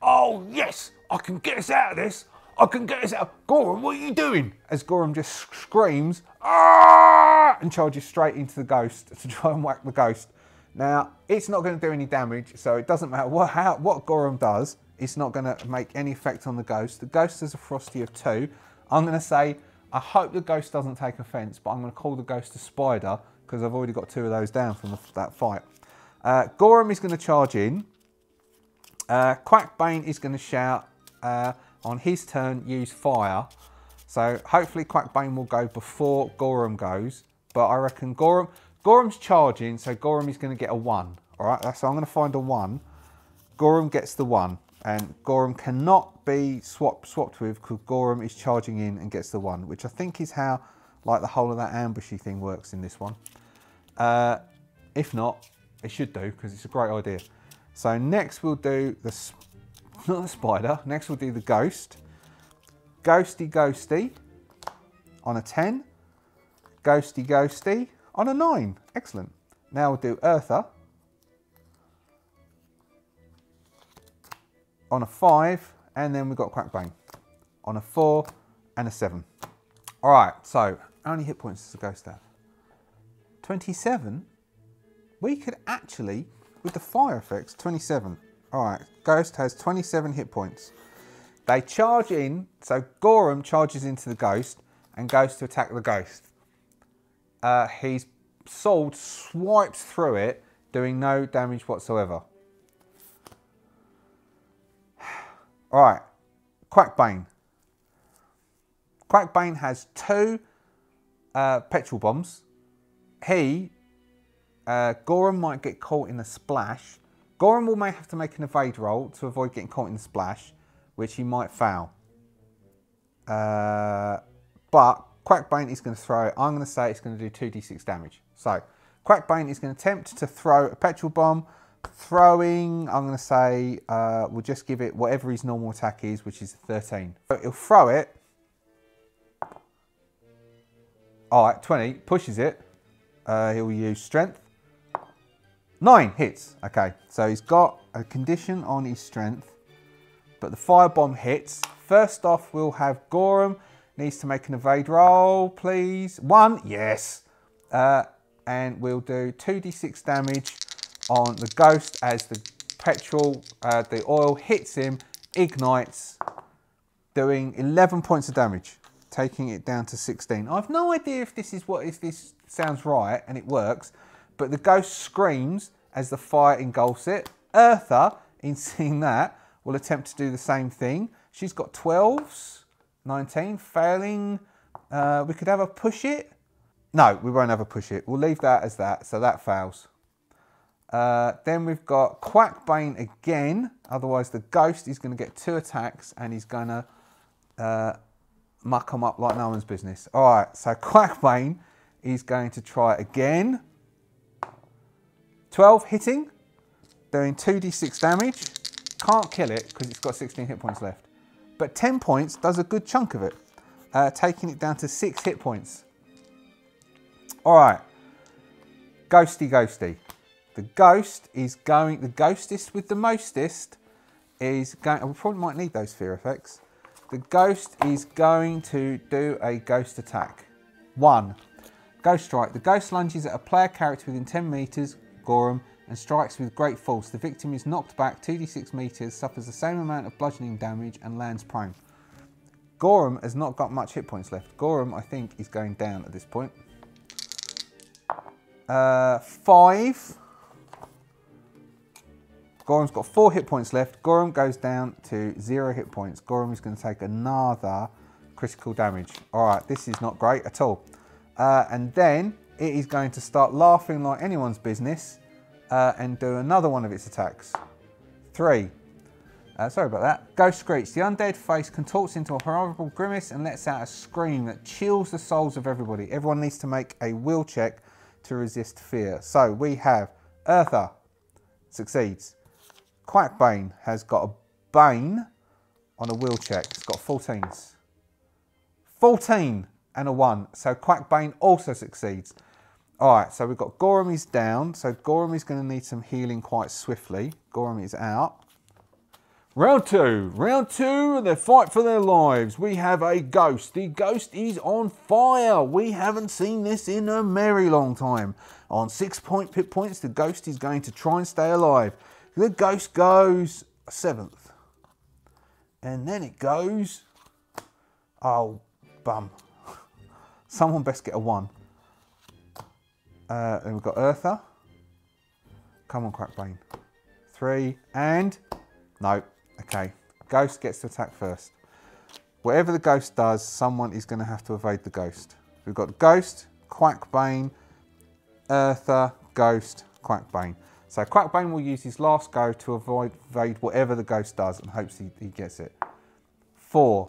Oh yes, I can get us out of this, I can get us out. Gorum, what are you doing? As Gorum just screams, ah, and charges straight into the ghost to try and whack the ghost. Now, it's not going to do any damage, so it doesn't matter what Gorum does. It's not going to make any effect on the ghost. The ghost has a Frosty of 2. I'm going to say, I hope the ghost doesn't take offence, but I'm going to call the ghost a spider because I've already got 2 of those down from that fight. Gorum is going to charge in. Quackbane is going to shout on his turn, use fire. So hopefully Quackbane will go before Gorum goes. But I reckon Gorum's charging, so Gorum is going to get a 1. All right, so I'm going to find a 1. Gorum gets the 1. And Gorum cannot be swapped with because Gorum is charging in and gets the 1, which I think is how like the whole of that ambushy thing works in this one. If not, it should do because it's a great idea. So next we'll do not the spider, next we'll do the ghost. Ghosty on a 10. Ghosty on a 9. Excellent. Now we'll do Eartha on a 5, and then we've got Quackbane on a 4 and a 7. All right, so how many hit points does the ghost have? 27? We could actually, with the fire effects, 27. All right, ghost has 27 hit points. They charge in, so Gorum charges into the ghost and goes to attack the ghost. His sword swipes through it, doing no damage whatsoever. All right, Quackbane. Quackbane has 2 petrol bombs. Gorum might get caught in a splash. Gorum may have to make an evade roll to avoid getting caught in the splash, which he might fail. But Quackbane is going to throw it. I'm going to say it's going to do 2d6 damage. So Quackbane is going to attempt to throw a petrol bomb. Throwing, I'm going to say, we'll just give it whatever his normal attack is, which is 13. So he'll throw it. All right, 20, pushes it. He'll use strength. 9 hits. Okay, so he's got a condition on his strength, but the firebomb hits. First off, we'll have Gorum needs to make an evade roll, please. 1, yes. And we'll do 2d6 damage on the ghost as the petrol, the oil hits him, ignites, doing 11 points of damage, taking it down to 16. I've no idea if this sounds right and it works, but the ghost screams as the fire engulfs it. Eartha, in seeing that, will attempt to do the same thing. She's got 12s, 19, failing. We could have her push it. No, we won't have her push it. We'll leave that as that, so that fails. Then we've got Quackbane again. Otherwise, the ghost is going to get 2 attacks and he's going to muck them up like no one's business. All right, so Quackbane is going to try again. 12 hitting, doing 2d6 damage. Can't kill it because it's got 16 hit points left. But 10 points does a good chunk of it, taking it down to 6 hit points. All right, Ghosty. The ghost is going, the ghostest with the mostest is going, we probably might need those fear effects. The ghost is going to do a ghost attack. 1, Ghost Strike. The ghost lunges at a player character within 10 meters, Gorum, and strikes with great force. The victim is knocked back 2d6 meters, suffers the same amount of bludgeoning damage, and lands prone. Gorum has not got much hit points left. Gorum, I think, is going down at this point. 5. Gorham's got 4 hit points left. Gorham goes down to 0 hit points. Gorham is going to take another critical damage. All right, this is not great at all. And then it is going to start laughing like anyone's business and do another one of its attacks. 3. Sorry about that. Ghost Screech. The undead face contorts into a horrible grimace and lets out a scream that chills the souls of everybody. Everyone needs to make a will check to resist fear. So we have Eartha. Succeeds. Quackbane has got a Bane on a will check. It's got 14s. 14 and a 1. So Quackbane also succeeds. Alright, so we've got Gorham is down. So Gorham is going to need some healing quite swiftly. Gorham is out. Round 2. Round 2, and they fight for their lives. We have a ghost. The ghost is on fire. We haven't seen this in a merry long time. On 6 hit points, the ghost is going to try and stay alive. The ghost goes 7th. And then it goes... Oh, bum. Someone best get a 1. Then we've got Eartha. Come on, Quackbane. 3 and... No. Okay. Ghost gets to attack first. Whatever the ghost does, someone is going to have to evade the ghost. We've got Ghost, Quackbane, Eartha, Ghost, Quackbane. So Quackbane will use his last go to evade whatever the ghost does and hopes he gets it. 4.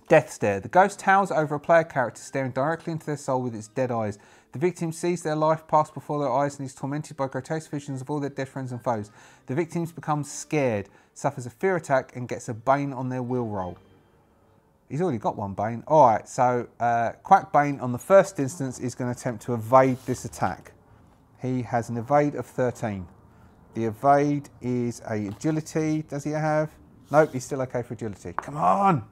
Death Stare. The ghost towers over a player character, staring directly into their soul with its dead eyes. The victim sees their life pass before their eyes and is tormented by grotesque visions of all their dead friends and foes. The victims become scared, suffers a fear attack, and gets a Bane on their will roll. He's already got 1 Bane. Alright, so Quackbane on the first instance is going to attempt to evade this attack. He has an evade of 13. The evade is a agility. Does he have? Nope, he's still okay for agility. Come on!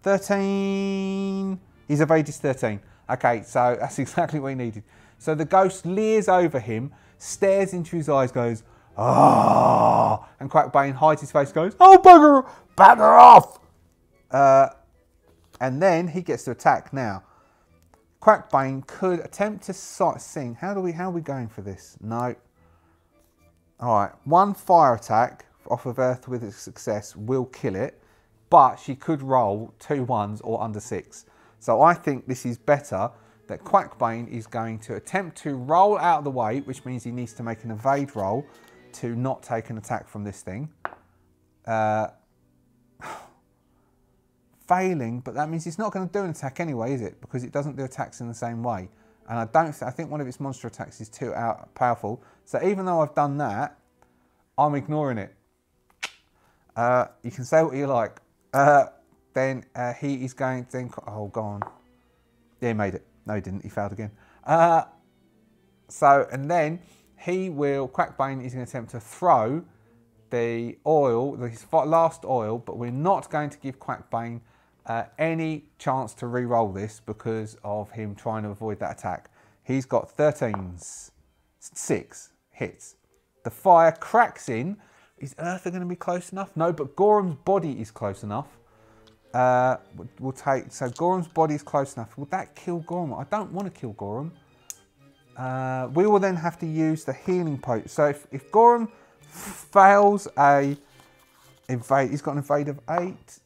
13. His evade is 13. Okay, so that's exactly what he needed. So the ghost leers over him, stares into his eyes, goes, "Ah!" And Quackbane hides his face, goes, "Oh, bugger off!" And then he gets to attack. Now, Quackbane could attempt to sing. How are we going for this? No. All right, 1 fire attack off of Earth with a success will kill it, but she could roll 2 1s or under 6. So I think this is better, that Quackbane is going to attempt to roll out of the way, which means he needs to make an evade roll to not take an attack from this thing. Failing, but that means it's not going to do an attack anyway, is it? Because it doesn't do attacks in the same way. And I think one of its monster attacks is too powerful. So even though I've done that, I'm ignoring it. You can say what you like. Then he is going to think, oh, go on. Yeah, he made it. No, he didn't. He failed again. And then he will, Quackbane is going to attempt to throw the oil, his last oil, but we're not going to give Quackbane any chance to re-roll this because of him trying to avoid that attack. He's got 13s, 6 hits. The fire cracks in. Is Eartha going to be close enough? No, but Gorham's body is close enough. So Gorham's body is close enough. Will that kill Gorham? I don't want to kill Gorham. We will then have to use the healing potion. So if Gorham fails a invade, he's got an evade of 8.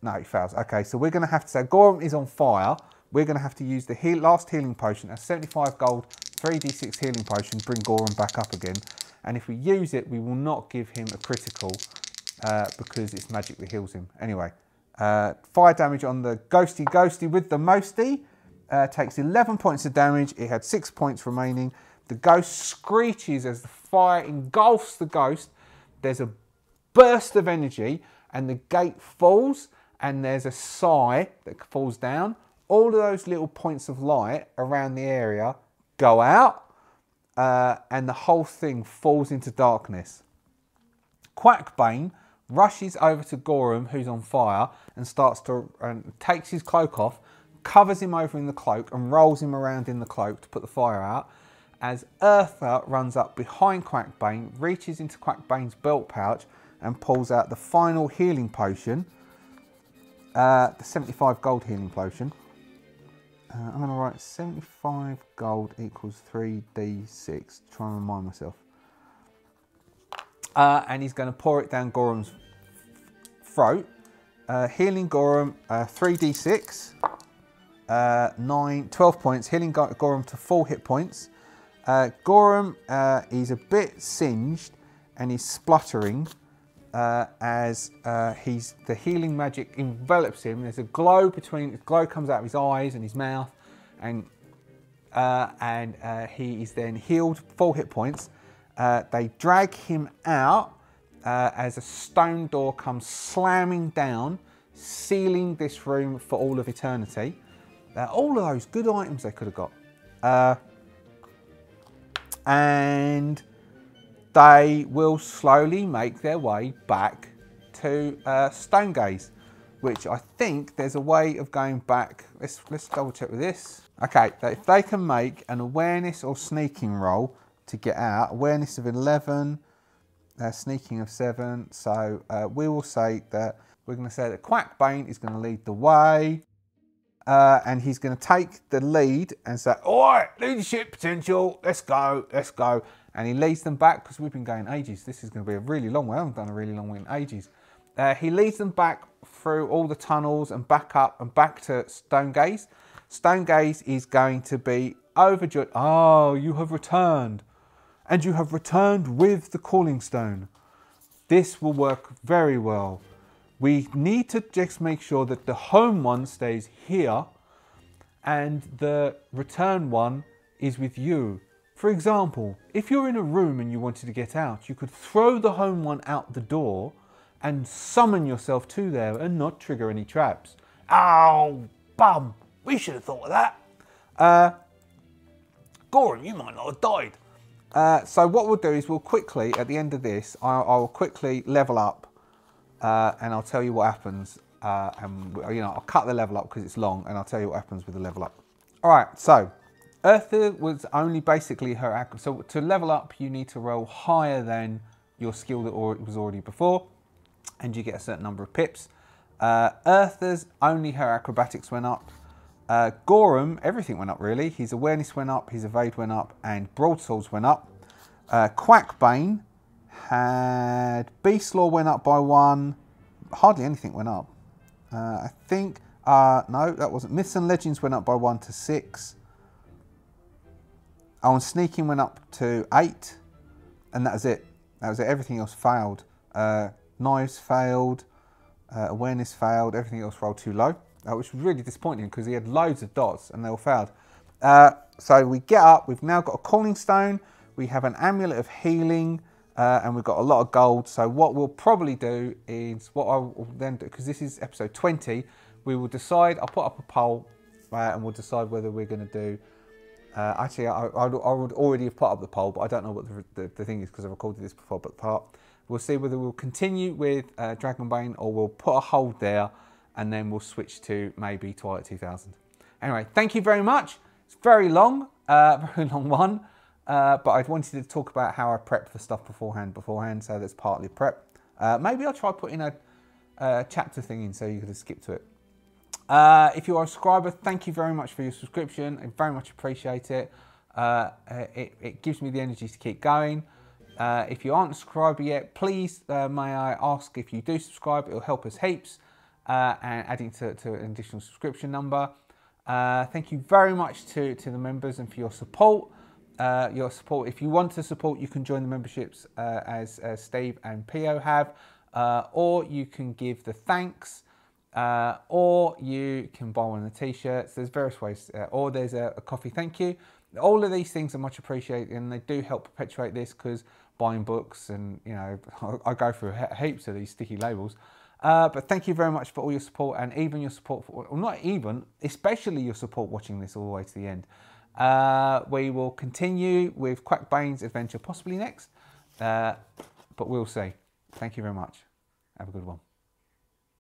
No, he fails. Okay, so we're going to have to say Gorham is on fire. We're going to have to use the last healing potion, a 75 gold, 3d6 healing potion, bring Gorham back up again. And if we use it, we will not give him a critical because it's magic that heals him. Anyway. Fire damage on the ghosty with the mosty. Takes 11 points of damage. It had 6 points remaining. The ghost screeches as the fire engulfs the ghost. There's a burst of energy and the gate falls and there's a sigh that falls down. All of those little points of light around the area go out and the whole thing falls into darkness. Quackbane rushes over to Gorham, who's on fire, and takes his cloak off, covers him over in the cloak, and rolls him around in the cloak to put the fire out. As Eartha runs up behind Quackbane, reaches into Quackbane's belt pouch, and pulls out the final healing potion, the 75 gold healing potion. I'm going to write 75 gold equals 3d6 to try and remind myself. And he's going to pour it down Gorham's throat. Healing Gorham, 3d6. 12 points. Healing Gorham to 4 hit points. Gorham is a bit singed and he's spluttering as the healing magic envelops him. There's a glow comes out of his eyes and his mouth, and he is then healed 4 hit points. They drag him out as a stone door comes slamming down, sealing this room for all of eternity. All of those good items they could have got. And they will slowly make their way back to Stonegaze, which I think there's a way of going back. Let's double check with this. Okay, if they can make an awareness or sneaking roll to get out, awareness of 11, sneaking of 7. So we will say that we're going to say that Quackbane is going to lead the way. And he's going to take the lead and say, all right, leadership potential, let's go, let's go. And he leads them back, because we've been going ages. This is going to be a really long way. I haven't done a really long way in ages. He leads them back through all the tunnels and back up and back to Stonegaze. Stonegaze is going to be overjoyed. Oh, you have returned. And you have returned with the Calling Stone. This will work very well. We need to just make sure that the home one stays here and the return one is with you. For example, if you're in a room and you wanted to get out, you could throw the home one out the door and summon yourself to there and not trigger any traps. Oh, bum. We should have thought of that. Gorham, you might not have died. So what we'll do is we'll quickly, at the end of this, I'll quickly level up. And I'll tell you what happens, and I'll cut the level up because it's long, and I'll tell you what happens with the level up. All right, so Eartha was only basically her. So to level up, you need to roll higher than your skill that was already before, and you get a certain number of pips. Eartha's only her acrobatics went up. Gorham, everything went up really. His awareness went up, his evade went up, and broadswords went up. Quackbane had Beast Law went up by 1. Hardly anything went up. I think, no, that wasn't. Myths and Legends went up by 1 to 6. Oh, and Sneaking went up to 8. And that was it. That was it. Everything else failed. Knives failed. Awareness failed. Everything else rolled too low. Which was really disappointing because he had loads of dots and they all failed. So we get up. We've now got a Calling Stone. We have an Amulet of Healing. And we've got a lot of gold. So what we'll probably do is, what I will then do, because this is episode 20, we will decide, I'll put up a poll and we'll decide whether we're going to do, actually I would already have put up the poll, but I don't know what the thing is because I recorded this before I put the part. We'll see whether we'll continue with Dragonbane or we'll put a hold there and then we'll switch to maybe Twilight 2000. Anyway, thank you very much. It's very long one. But I wanted to talk about how I prep for stuff beforehand, so that's partly prep. Maybe I'll try putting a chapter thing in so you could skip to it. If you are a subscriber, thank you very much for your subscription. I very much appreciate it. It gives me the energy to keep going. If you aren't a subscriber yet, please may I ask if you do subscribe, it'll help us heaps, and adding to an additional subscription number. Thank you very much to the members and for your support. If you want to support, you can join the memberships as Steve and Pio have, or you can give the thanks, or you can buy one of the t-shirts. There's various ways, or there's a coffee thank you. All of these things are much appreciated and they do help perpetuate this, because buying books and I go through heaps of these sticky labels. But thank you very much for all your support, and even your support especially your support watching this all the way to the end. We will continue with Quackbane's adventure possibly next, but we'll see. Thank you very much. Have a good one.